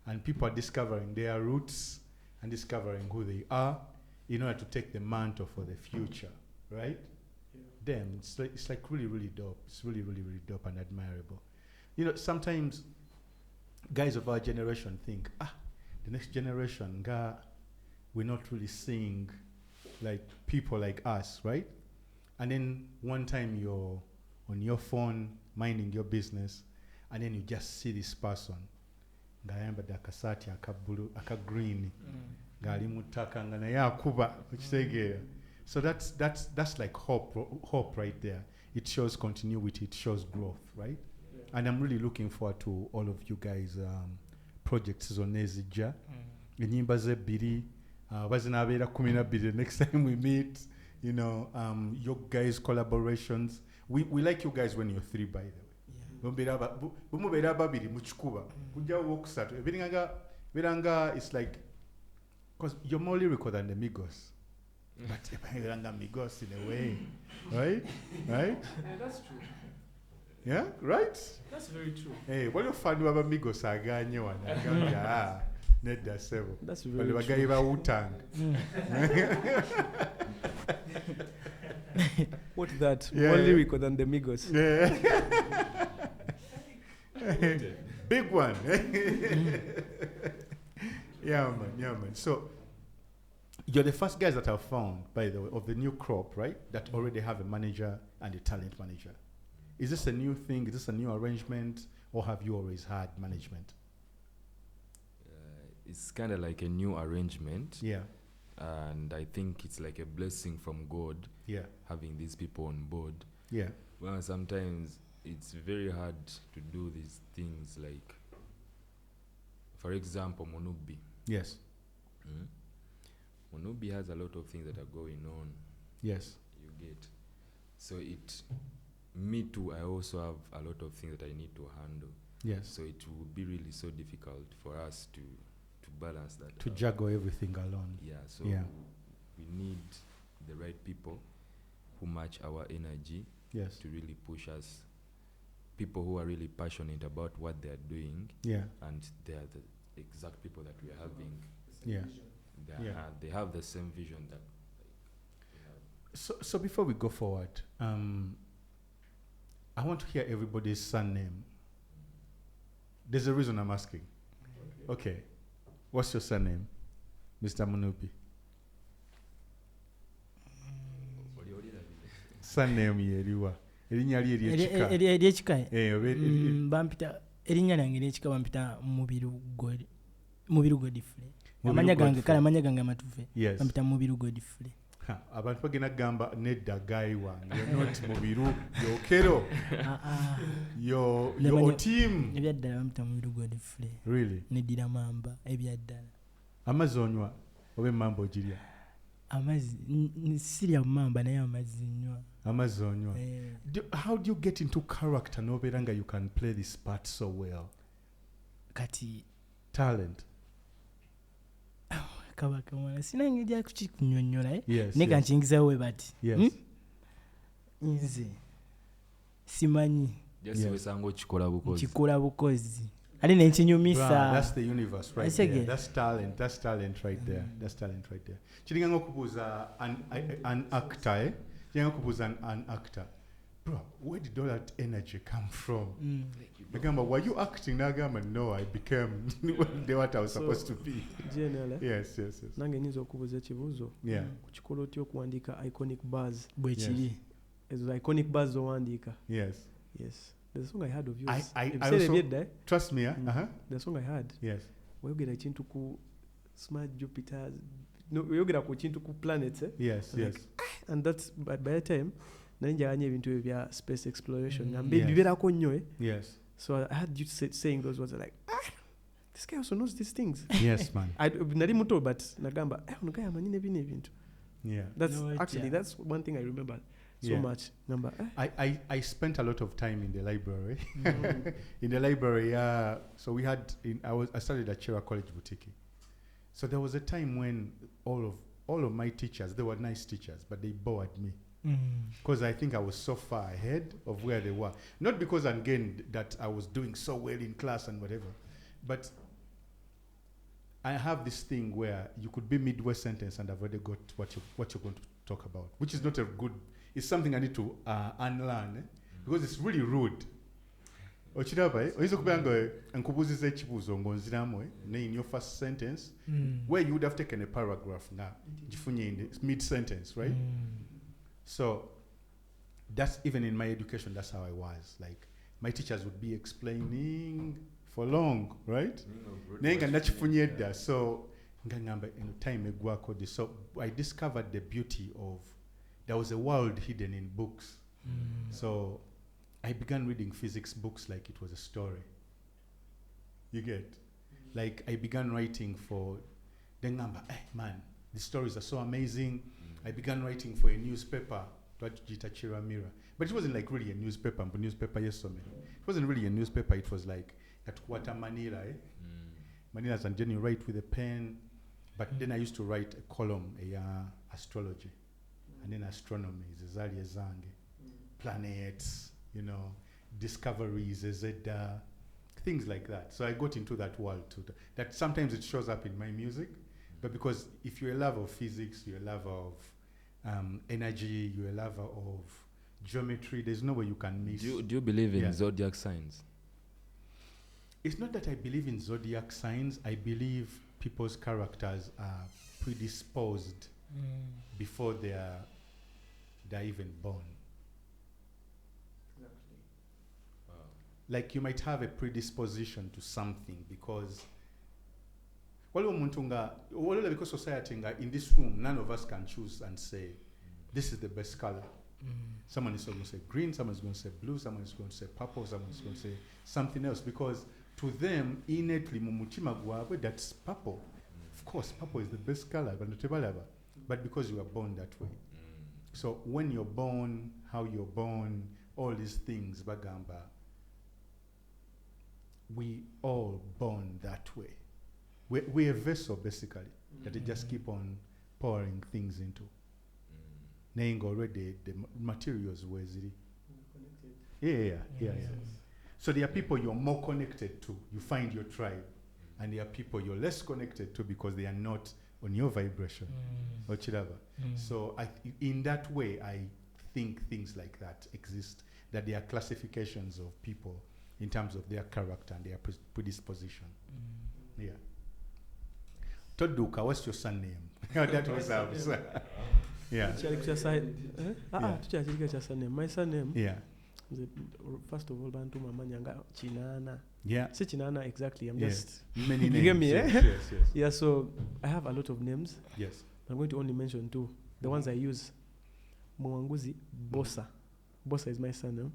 S1: and people are discovering their roots and discovering who they are in order to take the mantle for the future, right? Damn, it's like really, really dope. It's really, really, really dope and admirable. You know, sometimes guys of our generation think, the next generation, we're not really seeing like people like us, right? And then one time you're on your phone minding your business, and then you just see this person ng'ayambadde akasaati aka green ng'ali mu ttaka nga naye akuba okitegeera. So that's like hope right there. It shows continuity, it shows growth, right? And I'm really looking forward to all of you guys projects zonna ezijja, ennyimba z'ebbiri bazinabeera 12 next time we meet, you know, your guys collaborations. We like you guys when you're 3, by the way. Bumubeera babiri mu kikuba kujjawo wokusatu ebiranga, it's like, because you're more lyrical than the Migos. But ebiranga Migos in a way, right?
S4: Yeah, that's true.
S1: Yeah, right?
S4: That's very true.
S1: Hey, what you find about Migos aganye wana nedda sebo.
S4: That's very true.
S1: Bagayi ba Wu-Tang.
S4: What's that?
S1: Yeah,
S4: More
S1: yeah.
S4: lyrical than the Migos.
S1: Yeah. Big one. Yeah, man. So, you're the first guys that I've found, by the way, of the new crop, right? That already have a manager and a talent manager. Is this a new thing? Is this a new arrangement? Or have you always had management?
S2: It's kind of like a new arrangement.
S1: Yeah.
S2: And I think it's like a blessing from God,
S1: Yeah.
S2: having these people on board.
S1: Yeah.
S2: Well, sometimes it's very hard to do these things, like, for example, Omunubi.
S1: Yes.
S2: Omunubi has a lot of things that are going on.
S1: Yes.
S2: You get. So me too, I also have a lot of things that I need to handle.
S1: Yes.
S2: So it would be really so difficult for us to balance that.
S1: To
S2: out.
S1: juggle everything alone.
S2: Yeah, so
S1: Yeah.
S2: we need the right people who match our energy
S1: Yes.
S2: to really push us. People who are really passionate about what they are doing,
S1: Yeah.
S2: and they are the exact people that we are having.
S1: Yeah.
S2: They have the same vision that.
S1: So before we go forward, I want to hear everybody's surname. There's a reason I'm asking. Okay. What's your surname, Mr. Omunubi? Surname yeriwa. Erinnya lye ery'ekika.
S3: eryekika
S1: bampita
S3: erinnya lyange eryekika bampita Mubiru Godfrey. Amanya gange kale amanya gange amatuufe.
S1: Yes.
S3: Bampita Mubiru Godfrey.
S1: Abantu bagenda gamba nedda guy wange. You're not Mubiru, you're Kero. You're team.
S3: Ebyaddala bampita Mubiru Godfrey.
S1: Really?
S3: Neddira mamba ebyaddala.
S1: Amazzi onywa oba emmamba ogirya?
S3: Amazzi sirya mamba naye amazzi nywa.
S1: Amazzi onywa. How do you get into character n'obeera nga you can play this part so well?
S3: Kati
S1: Talent.
S3: Kabaka mwana sina ngeri ya kukikunnyonnyola
S1: Yes.
S3: naye kankiyingizawo we bati.
S1: Yes.
S3: Nze simanyi
S2: Just wesanga okikola bukozi.
S3: nkikola bukozi ate nenkinyumisa.
S1: That's the universe right
S3: That's
S1: there.
S3: again.
S1: That's talent right there. That's talent right there. Kiringa ng'okubuuza an actor, kiringa ng'okubuuza an actor. Bro, where did all that energy come from? Nagamba, were you acting? Nagamba, no, I became what I was supposed to be.
S4: GNL,
S1: Yes.
S4: nange nyinza okubuuza ekibuuzo.
S1: Yeah.
S4: Kukikola otya okuwandiika iconic bars?
S3: bwe kiri.
S4: Ezo iconic bars zowandiika.
S1: Yes.
S4: Yes. There's a song I heard of yours.
S1: I
S4: Ebiseera
S1: also,
S4: ebyedda,
S1: trust me,
S4: the song I heard.
S1: Yes.
S4: Wayogera ekintu ku smart Jupiters. No, wayogera ku kintu ku planets.
S1: Yes.
S4: And that's by the time nali njaganya ebintu ebyo bya space exploration. Ngambe
S1: Yes.
S4: bibeerako nnyo.
S1: Yes.
S4: So I heard you saying those words like, this guy also knows these things.
S1: Yes, man.
S4: Nali muto but nagamba, ono guy amanyi ne bino ebintu.
S1: Yeah.
S4: That's
S3: No,
S4: actually,
S3: yeah.
S4: that's one thing I remember so
S1: Yeah.
S4: much. Namba,
S1: I spent a lot of time in the library. In the library, so we had I studied at Chera College Boutique. So there was a time when all of my teachers, they were nice teachers, but they bored me because I think I was so far ahead of where they were. Not because again that I was doing so well in class and whatever, but I have this thing where you could be midway sentence and I've already got what you're going to talk about, which is not a good. It's something I need to unlearn because it's really rude. Ochiraba, oyizo kubanga nkubuziza ekibuzo ngonziramu in your first sentence where you would have taken a paragraph now gifunye in the mid sentence, right? So that's even in my education, that's how I was. Like my teachers would be explaining for long, right? Nenga nachifunye edda, so ngangamba in time egwako this. So I discovered the beauty of there was a world hidden in books. So I began reading physics books like it was a story. You get? Like I began writing for Dengamba, man, the stories are so amazing. I began writing for a newspaper, but it wasn't like really a newspaper, but newspaper yes. It wasn't really a newspaper, it was like at Quarter Manila. Manila's and then you write with a pen. But then I used to write a column, astrology, and then astronomy, planets, discoveries, things like that. So I got into that world too. That sometimes it shows up in my music, but because if you're a lover of physics, you're a lover of energy, you're a lover of geometry, there's no way you can miss.
S2: Do you believe in zodiac signs?
S1: It's not that I believe in zodiac signs. I believe people's characters are predisposed before they're even born. Like you might have a predisposition to something because because society in this room, none of us can choose and say, this is the best color. Someone is going to say green, someone is going to say blue, someone is going to say purple, someone is going to say something else because to them, innately, that's purple. Of course, purple is the best color, but because you were born that way. So when you're born, how you're born, all these things, bagamba, we all born that way. We're a vessel, basically, that they just keep on pouring things into. Naying already the materials were Yeah. So there are people you're more connected to. You find your tribe. And there are people you're less connected to because they are not on your vibration. So in that way, I think things like that exist, that there are classifications of people in terms of their character and their predisposition. Yeah. Toduka, what's your son name? That was ours. Yeah.
S4: My son name.
S1: Yeah.
S4: First of all, Bantu Mamanyanga Chinana.
S1: Yeah.
S4: Say Chinana exactly. I'm just
S1: many names.
S4: You get me,
S1: Yes.
S4: Yeah, so I have a lot of names.
S1: Yes.
S4: I'm going to only mention two. The ones I use. Mwanguzi Bossa. Bossa is my son name.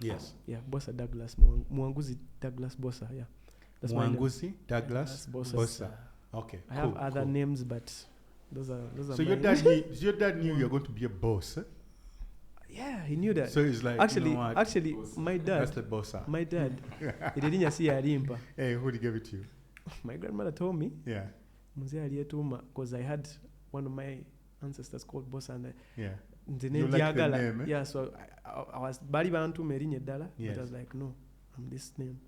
S1: Yes.
S4: Yeah, Bossa Douglas. Mwanguzi Douglas Bossa, yeah. That's
S1: Mwanguzi Douglas
S4: Bossa.
S1: Okay.
S4: I have other names, but those are
S1: so your dad knew you were going to be a boss, eh?
S4: Yeah, he knew that.
S1: So he's like,
S4: actually,
S1: you know what?
S4: actually, my dad.
S1: That's the bossa.
S4: My dad. He didn't see a rimpa.
S1: Hey, who did he give it to you?
S4: My grandmother told me.
S1: Yeah.
S4: Because I had one of my ancestors called Bossa, and
S1: you like the name, eh?
S4: Yeah, so I was Bali Bantu Merinye Dala,
S1: yes.
S4: but I was like, no, I'm this name.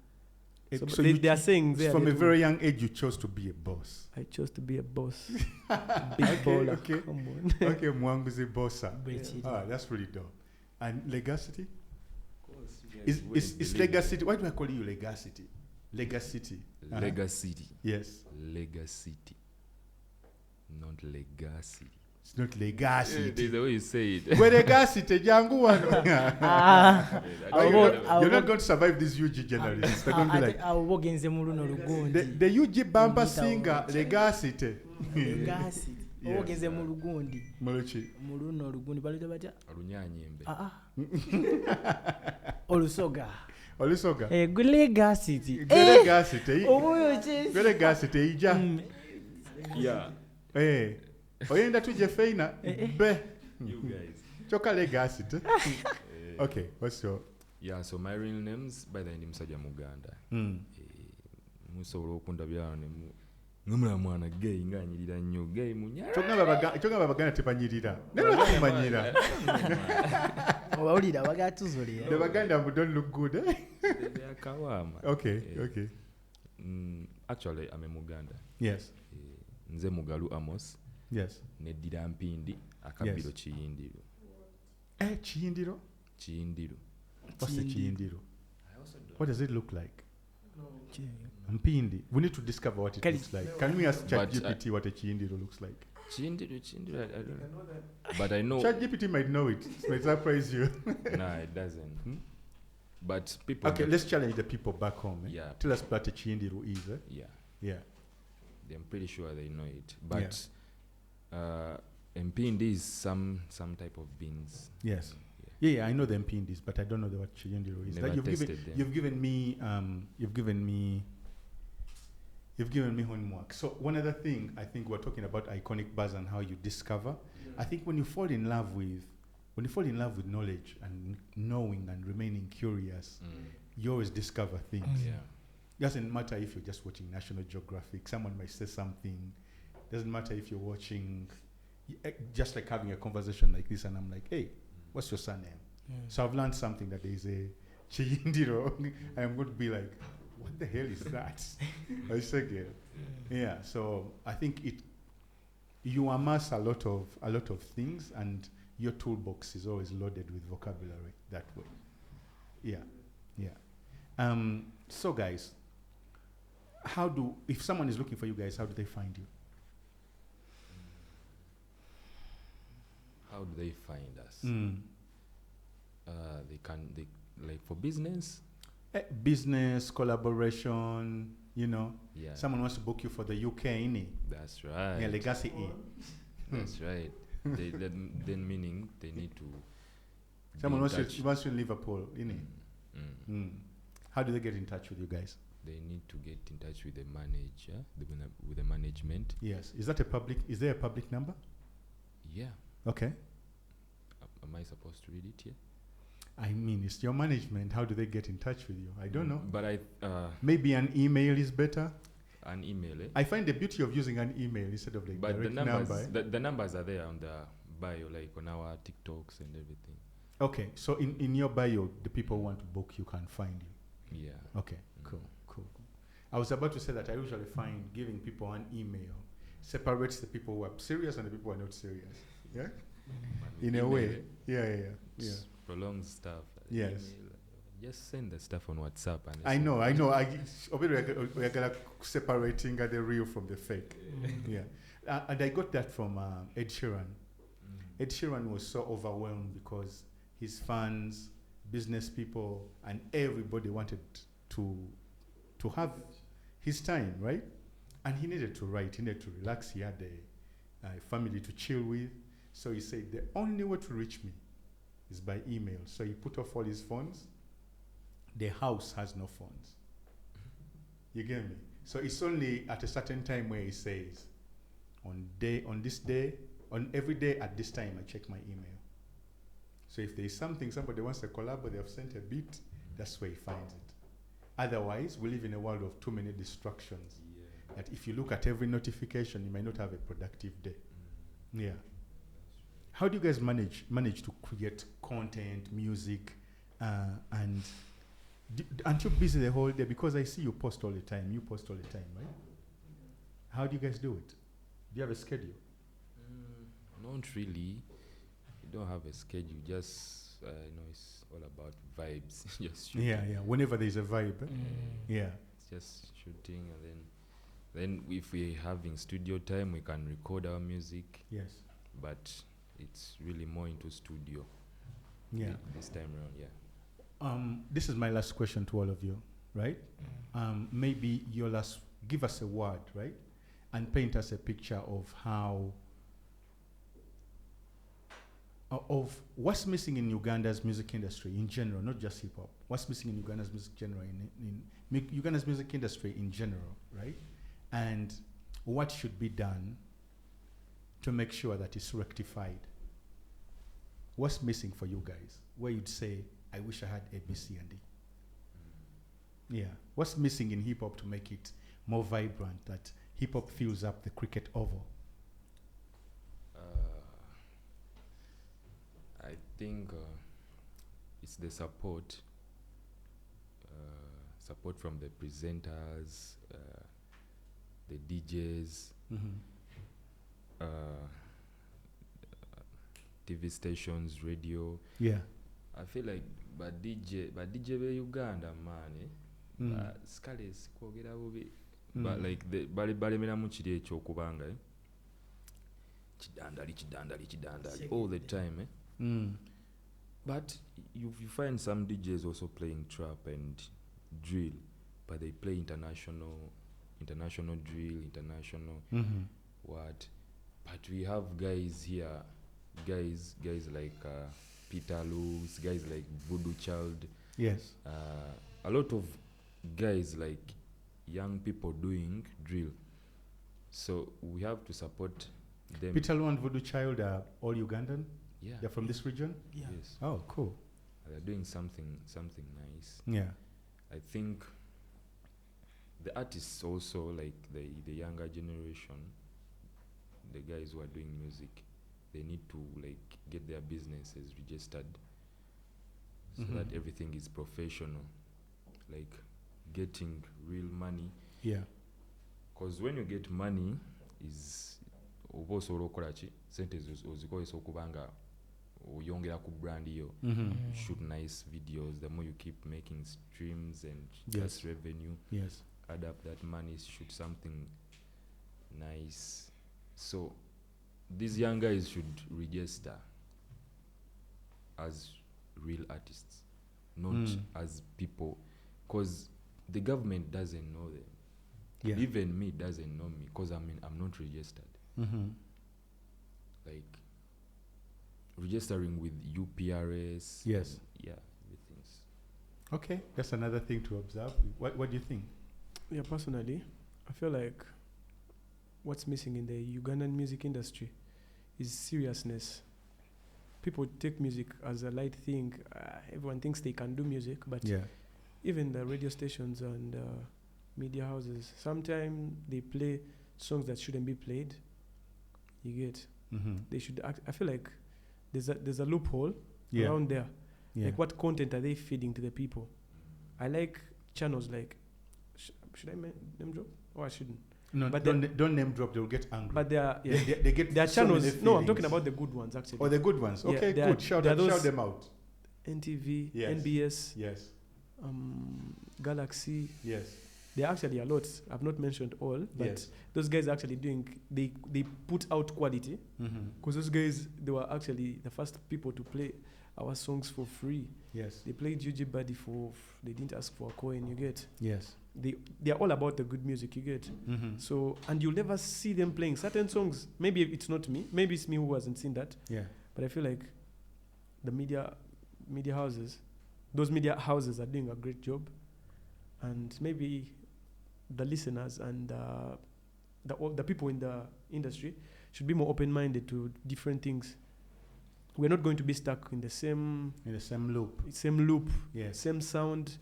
S1: So
S4: they are saying there.
S1: From a very young age, you chose to be a boss.
S4: I chose to be a boss. Big baller.
S1: Okay.
S4: Come on.
S1: Okay, Mwanguzi Bossa.
S3: Yeah.
S1: That's really dope. And Leghacity? Is Leghacity? Why do I call you Leghacity? Leghacity.
S2: Leghacity.
S1: Yes.
S2: Leghacity. Not Leghacity.
S1: It's not Leghacity.
S2: There's the way you say it.
S1: Where Leghacity, Jangu You're not going to survive these UG generalists. They're going to be like, the UG bumper singer, Leghacity.
S3: Leghacity. Ogeze mu lugundi.
S1: Muluchi.
S3: Mu luno lugundi balita batya?
S2: Olunyanyembe.
S3: Olusoga.
S1: Olusoga.
S3: Leghacity.
S1: Leghacity.
S3: Obuyo chesi.
S1: Leghacity ija.
S2: Yeah.
S1: Oyenda tuje feina be.
S2: You guys.
S1: Choka Leghacity. Okay, what's your?
S2: Yeah, so my real names by the name Saja Muganda. Musobola okundabya ne ngumula mwana gay nganyirira nnyo gay munya.
S1: Choka babagana tepanyirira. Nero kumanyira.
S3: Obawulira bagatuzulira.
S1: The Baganda don't look good.
S2: They are kawama.
S1: Okay.
S2: Actually, I'm a Muganda.
S1: Yes.
S2: Nze Mugalu Amos.
S1: Yes.
S2: Neddira Mpindi. Akabiro Chiyindiro.
S1: Chiyindiro?
S2: Chiyindiro.
S1: What's the Chiyindiro?
S2: I also don't.
S1: What does it look like?
S3: Chi-
S1: Mpindi. We need to discover what it
S3: Kali-
S1: looks like. Can we ask
S2: But,
S1: ChatGPT what a Chiyindiro looks like?
S2: Chiyindiro, I don't know. But I know.
S1: ChatGPT might know it. It might surprise you.
S2: Nah, it doesn't. But people.
S1: Okay, let's challenge the people back home.
S2: Yeah.
S1: Tell us what a Chiyindiro is.
S2: Yeah.
S1: Yeah.
S2: I'm pretty sure they know it. But Mpindi is some type of beans.
S1: Yes.
S2: Yeah.
S1: Yeah, I know the Mpindis, but I don't know what Chiyindiro is.
S2: Never
S1: That
S2: tasted them.
S1: you've given me homework. So one other thing, I think we're talking about iconic bars and how you discover. I think when you fall in love with knowledge and knowing and remaining curious, you always discover things.
S2: Yeah.
S1: Doesn't matter if you're just watching National Geographic, someone might say something. Doesn't matter if you're watching, just like having a conversation like this, and I'm like, hey, what's your surname? So I've learned something that there is a Chiyindiro. I'm going to be like, what the hell is that? I say, yeah. So I think you amass a lot of things, and your toolbox is always loaded with vocabulary that way. Yeah. So guys, if someone is looking for you guys, how do they find you?
S2: How do they find us? They like for business.
S1: Business collaboration,
S2: Yeah.
S1: Someone wants to book you for the UK, innit?
S2: That's right.
S1: Yeah, Leghacity.
S2: That's right. Then meaning they need to.
S1: Someone
S2: be
S1: wants
S2: in touch.
S1: you in Liverpool, innit?
S2: Mm.
S1: How do they get in touch with you guys?
S2: They need to get in touch with the manager, with the management.
S1: Yes. Is there a public number?
S2: Yeah.
S1: Okay.
S2: Am I supposed to read it here?
S1: I mean, it's your management. How do they get in touch with you? I don't know.
S2: But
S1: Maybe an email is better.
S2: an email.
S1: I find the beauty of using an email instead of like
S2: But the
S1: direct
S2: numbers,
S1: number.
S2: the numbers are there on the bio, like on our TikToks and everything.
S1: Okay, so in your bio, the people who want to book you can find you.
S2: Yeah.
S1: Okay, cool. I was about to say that I usually find giving people an email separates the people who are serious and the people who are not serious. Yeah? In a
S2: Email,
S1: way. Yeah.
S2: Prolonged stuff.
S1: Yes.
S2: Email, just send the stuff on WhatsApp. And
S1: I know. We're gonna separating the real from the fake. Yeah. And I got that from Ed Sheeran. Ed Sheeran was so overwhelmed because his fans, business people, and everybody wanted to have his time, right? And he needed to write, he needed to relax, he had a family to chill with. So he said, the only way to reach me is by email. So he put off all his phones. The house has no phones. You get me? So it's only at a certain time where he says, on every day at this time, I check my email. So if there's something, somebody wants to collab, or they have sent a beat, that's where he finds it. Otherwise, we live in a world of too many distractions.
S2: Yeah.
S1: That if you look at every notification, you might not have a productive day. Yeah. How do you guys manage to create content, music, and aren't you busy the whole day? Because I see you post all the time. You post all the time, right? How do you guys do it? Do you have a schedule?
S2: Not really. You don't have a schedule. Just it's all about vibes. Just shooting.
S1: Yeah. Whenever there's a vibe. Yeah.
S2: It's just shooting, and then if we're having studio time, we can record our music.
S1: Yes.
S2: But it's really more into studio.
S1: Yeah.
S2: This time around, yeah.
S1: This is my last question to all of you, right? Maybe give us a word, right? And paint us a picture of of what's missing in Uganda's music industry in general, not just hip hop. What's missing in Uganda's music general in Uganda's music industry in general, right? And what should be done to make sure that it's rectified? What's missing for you guys? Where you'd say, I wish I had A, B, C, and D. Yeah. What's missing in hip hop to make it more vibrant, that hip hop fills up the cricket oval?
S2: I think it's the support from the presenters, the DJs, uh, TV stations, radio.
S1: Yeah.
S2: I feel like but DJ be Uganda man, skale sikwogera bubi. But like balemera mu kiri ekyo okubanga kidandali all the time But you find some DJs also playing trap and drill, but they play international drill, international what. But we have guys here, guys like Peter Lewis, guys like Voodoo Child.
S1: Yes.
S2: A lot of guys like young people doing drill. So we have to support them.
S1: Peter Lewis and Voodoo Child are all Ugandan?
S2: Yeah.
S1: They're from this region?
S3: Yeah.
S2: Yes.
S1: Oh, cool.
S2: They're doing something nice.
S1: Yeah.
S2: I think the artists also, like the younger generation, the guys who are doing music, they need to like get their businesses registered so that everything is professional, like getting real money.
S1: Yeah.
S2: Because when you get money, is oba osobola okukola ki sente ozikozesa okubanga oyongera ku brand yo. Shoot nice videos. The more you keep making streams and just revenue, add up that money, shoot something nice. So these young guys should register as real artists, not as people, because the government doesn't know them.
S1: Yeah.
S2: Even me doesn't know me because I'm not registered. Like registering with UPRS.
S1: Yes.
S2: Yeah, everything's
S1: Okay, that's another thing to observe. What do you think?
S4: Yeah, personally, I feel like what's missing in the Ugandan music industry is seriousness. People take music as a light thing. Everyone thinks they can do music, but even the radio stations and media houses, sometimes they play songs that shouldn't be played. You get? They should I feel like there's a loophole around there. Like what content are they feeding to the people? I like channels like should I name drop? Or I shouldn't?
S1: No,
S4: but
S1: don't name drop, they'll get angry.
S4: But they are
S1: they get
S4: their
S1: so
S4: channels.
S1: many
S4: No, I'm
S1: feelings.
S4: talking about the good ones actually.
S1: Oh, the good ones.
S4: Yeah,
S1: Okay,
S4: they
S1: good.
S4: are-
S1: Shout
S4: they are
S1: shout
S4: those-
S1: them out.
S4: NTV,
S1: Yes.
S4: NBS,
S1: Yes.
S4: Galaxy.
S1: Yes.
S4: There are actually a lot. I've not mentioned all, but
S1: Yes.
S4: those guys are actually doing. They put out quality because those guys, they were actually the first people to play our songs for free.
S1: Yes.
S4: They played Juji Buddy they didn't ask for a coin. You get?
S1: Yes.
S4: They are all about the good music. You get? So and you'll never see them playing certain songs. Maybe it's not me. Maybe it's me who hasn't seen that.
S1: Yeah.
S4: But I feel like the media houses, those media houses are doing a great job, and maybe the listeners and the people in the industry should be more open-minded to different things. We're not going to be stuck in the same
S1: loop. Yes.
S4: Same sound.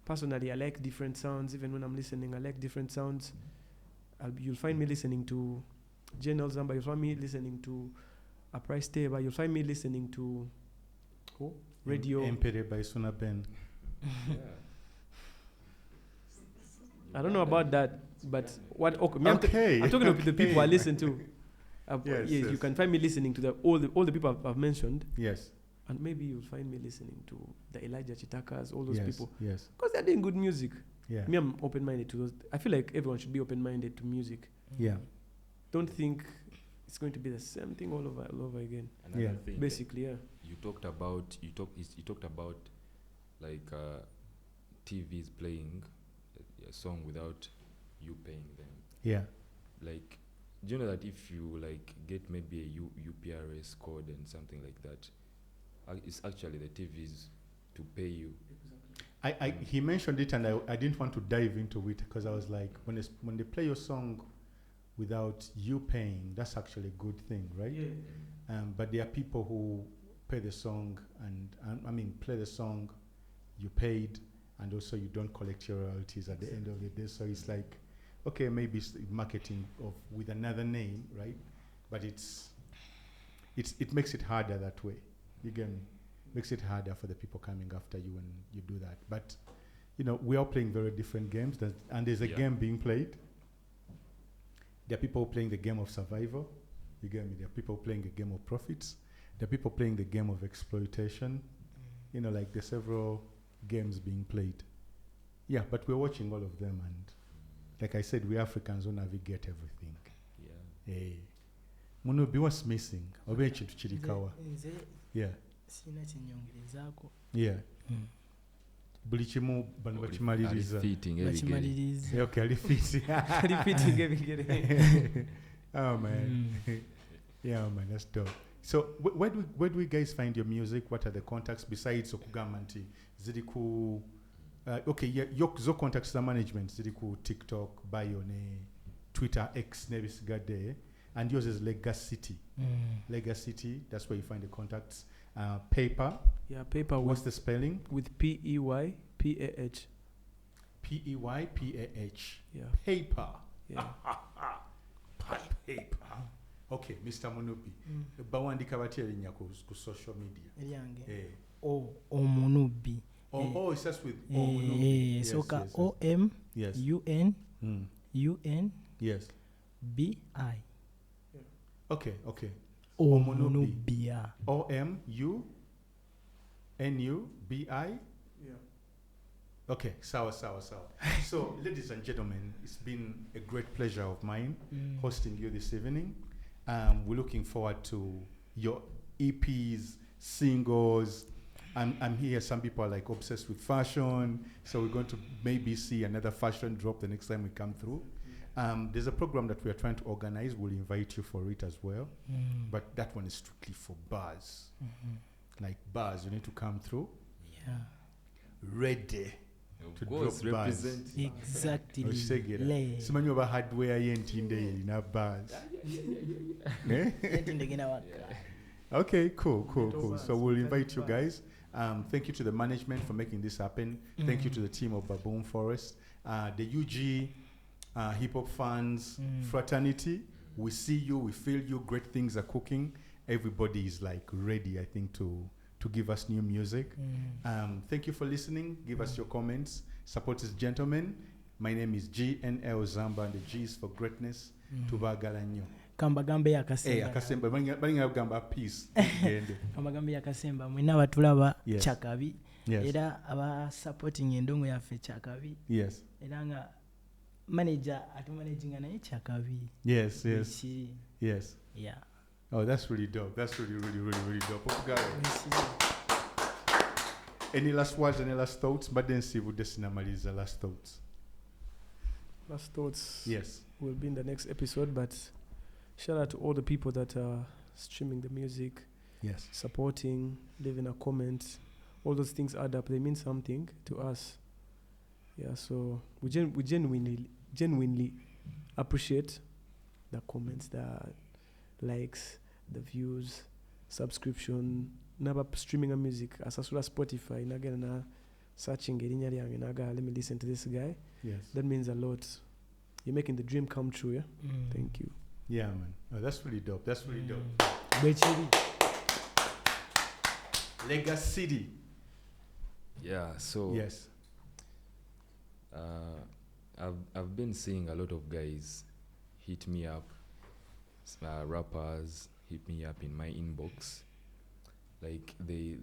S4: Personally, I like different sounds. Even when I'm listening, I like different sounds. You'll find me listening to GNL Zamba. You'll find me listening to A Price Table. You'll find me listening to radio.
S1: Empire by Surnames.
S4: I don't know about that, but what? Okay,
S1: Okay.
S4: I'm talking about the people I listen to.
S1: Yes,
S4: yes, you can find me listening to all the people I've mentioned,
S1: Yes.
S4: and maybe you'll find me listening to the Elijah Chitakas, all those
S1: Yes.
S4: people,
S1: Yes.
S4: because they're doing good music.
S1: Yeah.
S4: Me, I'm open-minded to those. I feel like everyone should be open-minded to music.
S1: Yeah.
S4: Don't think it's going to be the same thing all over again.
S2: another thing.
S4: Basically, yeah.
S2: You talked about like TVs playing a song without you paying them.
S1: Yeah.
S2: Like, do you know that if you like get maybe a UPRS code and something like that, it's actually the TVs to pay you.
S1: He mentioned it, and I didn't want to dive into it because I was like, when they play your song without you paying, that's actually a good thing, right?
S4: Yeah.
S1: But there are people who pay the song and play the song, you paid, and also you don't collect your royalties at the end of the day. So it's like, okay, maybe it's marketing with another name, right? But it makes it harder that way. You get me? Makes it harder for the people coming after you when you do that. But we are playing very different games, and there's a game being played. There are people playing the game of survival. You get me? There are people playing the game of profits. There are people playing the game of exploitation. You know, like there's several games being played. Yeah, but we're watching all of them, and like I said, we Africans don't navigate everything.
S2: Yeah.
S1: Hey. Munubi, what's missing? Obe chintu chirikawa.
S3: nze
S1: Yeah.
S3: sina kinyongerezaako
S1: Yeah. Buli kimu bano bakimaliriza.
S2: Fitting every game.
S3: bakimaliriza.
S1: Okay, alifiti.
S4: Repeating everything.
S1: Oh man. Yeah, man, that's dope. So where do we guys find your music? What are the contacts besides okugamba nti ziri ku okay, yeah, zo contacts za management ziri ku TikTok, bio ne Twitter, X nebisigadde, and yours is Leghacity. Leghacity, that's where you find the contacts. Peypah,
S4: Yeah, Peypah
S1: what's the spelling?
S4: with Peypah.
S1: Peypah.
S4: Yeah.
S1: Peypah.
S4: Yeah.
S1: Peypah. Okay, Mr. Munubi. Bawandika batya erinnya ku social media.
S3: eryange Omunubi.
S1: Oh, it starts with Omunubi. Yes,
S3: soka
S1: yes, yes. Yes.
S3: OMUNUNBI.
S1: Yes. Okay.
S3: Omunubi.
S1: OMUNUBI.
S4: Yeah.
S1: Okay, sawa. So, ladies and gentlemen, it's been a great pleasure of mine hosting you this evening. We're looking forward to your EPs, singles. I'm here. Some people are like obsessed with fashion, so we're going to maybe see another fashion drop the next time we come through. There's a program that we are trying to organize. We'll invite you for it as well, but that one is strictly for bars. Like bars, you need to come through
S3: Yeah.
S1: ready
S2: Of
S1: to
S2: course,
S1: drop bars.
S2: represent.
S3: Exactly.
S1: Okitegera.
S3: Le.
S1: Simanyi oba hardware y'entinde erina bars. Eh?
S3: Ndegenda waka.
S1: Okay, cool. So we'll invite you guys. Thank you to the management for making this happen. Thank you to the team of Baboon Forest, the UG hip hop fans fraternity. We see you, we feel you. Great things are cooking. Everybody is like ready, I think, to give us new music. Thank you for listening. Give us your comments. Support this gentleman. My name is GNL Zamba, and the G is for greatness. Tubagala nnyo.
S3: Kambagambe
S1: Hey,
S3: yakasemba.
S1: akasemba balinga kugamba peace. Tugende.
S3: Kambagambe yakasemba mwena abatulaba
S1: Yes.
S3: kyakabi.
S1: Yes.
S3: Era aba supporting endongo yaffe kyakabi.
S1: Yes.
S3: Era nga manager atumanaginga naye kyakabi.
S1: Yes.
S3: Ekiri.
S1: Yes.
S3: Yeah.
S1: Oh, that's really dope. That's really dope. Any last words, any last thoughts? But then see would Maliza last thoughts.
S4: Last thoughts
S1: Yes.
S4: will be in the next episode, but shout out to all the people that are streaming the music,
S1: Yes.
S4: supporting, leaving a comment. All those things add up. They mean something to us. Yeah, so we genuinely appreciate the comments, the likes, the views, subscription, naba streaming a music. Asasula Spotify, naga na searching erinnya lyange naga let me listen to this guy.
S1: Yes.
S4: That means a lot. You're making the dream come true, yeah? Thank you.
S1: Yeah, man. Oh, that's really dope.
S3: Bwekiri.
S1: Leghacity.
S2: Yeah, so
S1: Yes.
S2: I've been seeing a lot of guys hit me up, rappers hit me up in my inbox, like they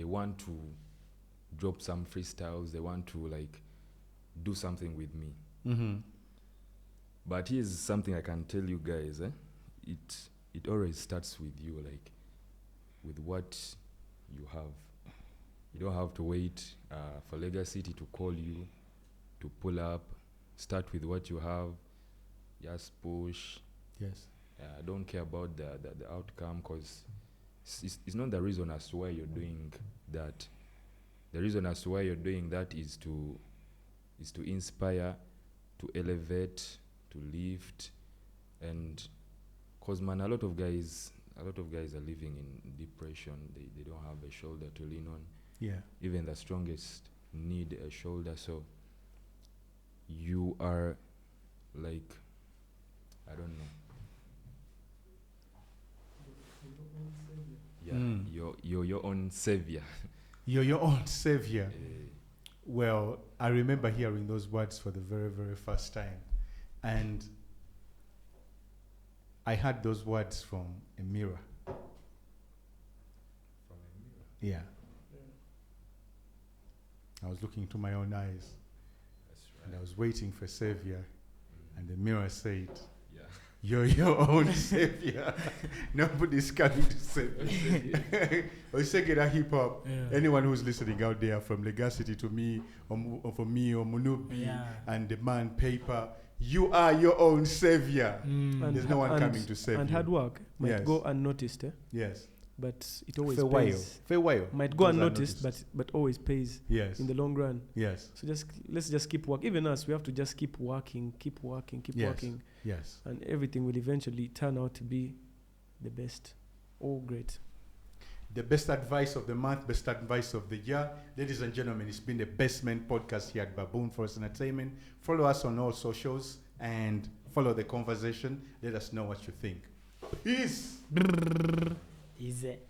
S2: want to drop some freestyles, they want to like do something with me. But here's something I can tell you guys, it always starts with you, like with what you have. You don't have to wait for Leghacity to call you, to pull up. Start with what you have. Just push.
S1: Yes.
S2: Don't care about the outcome, because it's not the reason as to why you're doing that. The reason as to why you're doing that is to inspire, to elevate, to lift, and cause man, a lot of guys are living in depression. They don't have a shoulder to lean on.
S1: Yeah.
S2: Even the strongest need a shoulder. So you are like, I don't know. Yeah, you're your own savior.
S1: You're your own savior. Well, I remember hearing those words for the very, very first time. And I heard those words from a mirror.
S2: From a mirror.
S1: Yeah. I was looking into my own eyes,
S2: That's
S1: and
S2: right.
S1: I was waiting for Savior, and the mirror said,
S2: Yeah.
S1: "You're your own Savior. Nobody's coming to save you." Osegera hip hop.
S3: Yeah.
S1: Anyone who's listening out there, from Leghacity to me, or for me, or Omunubi,
S3: Yeah.
S1: and the man Peypah, you are your own Savior.
S3: Mm.
S1: There's no one coming to save
S4: and
S1: you.
S4: hard work might
S1: Yes.
S4: go unnoticed,
S1: Yes.
S4: but it always
S1: Farewell.
S4: pays.
S1: Farewell.
S4: Might go
S1: Goes
S4: unnoticed, but always pays
S1: yes.
S4: in the long run.
S1: Yes.
S4: So let's just keep working. Even us, we have to just keep working, keep
S1: Yes.
S4: working,
S1: Yes.
S4: and everything will eventually turn out to be the best. All great.
S1: The best advice of the month, best advice of the year. Ladies and gentlemen, it's been the Basement Podcast here at Baboon Forest Entertainment. Follow us on all socials and follow the conversation. Let us know what you think. Peace.
S3: Is it?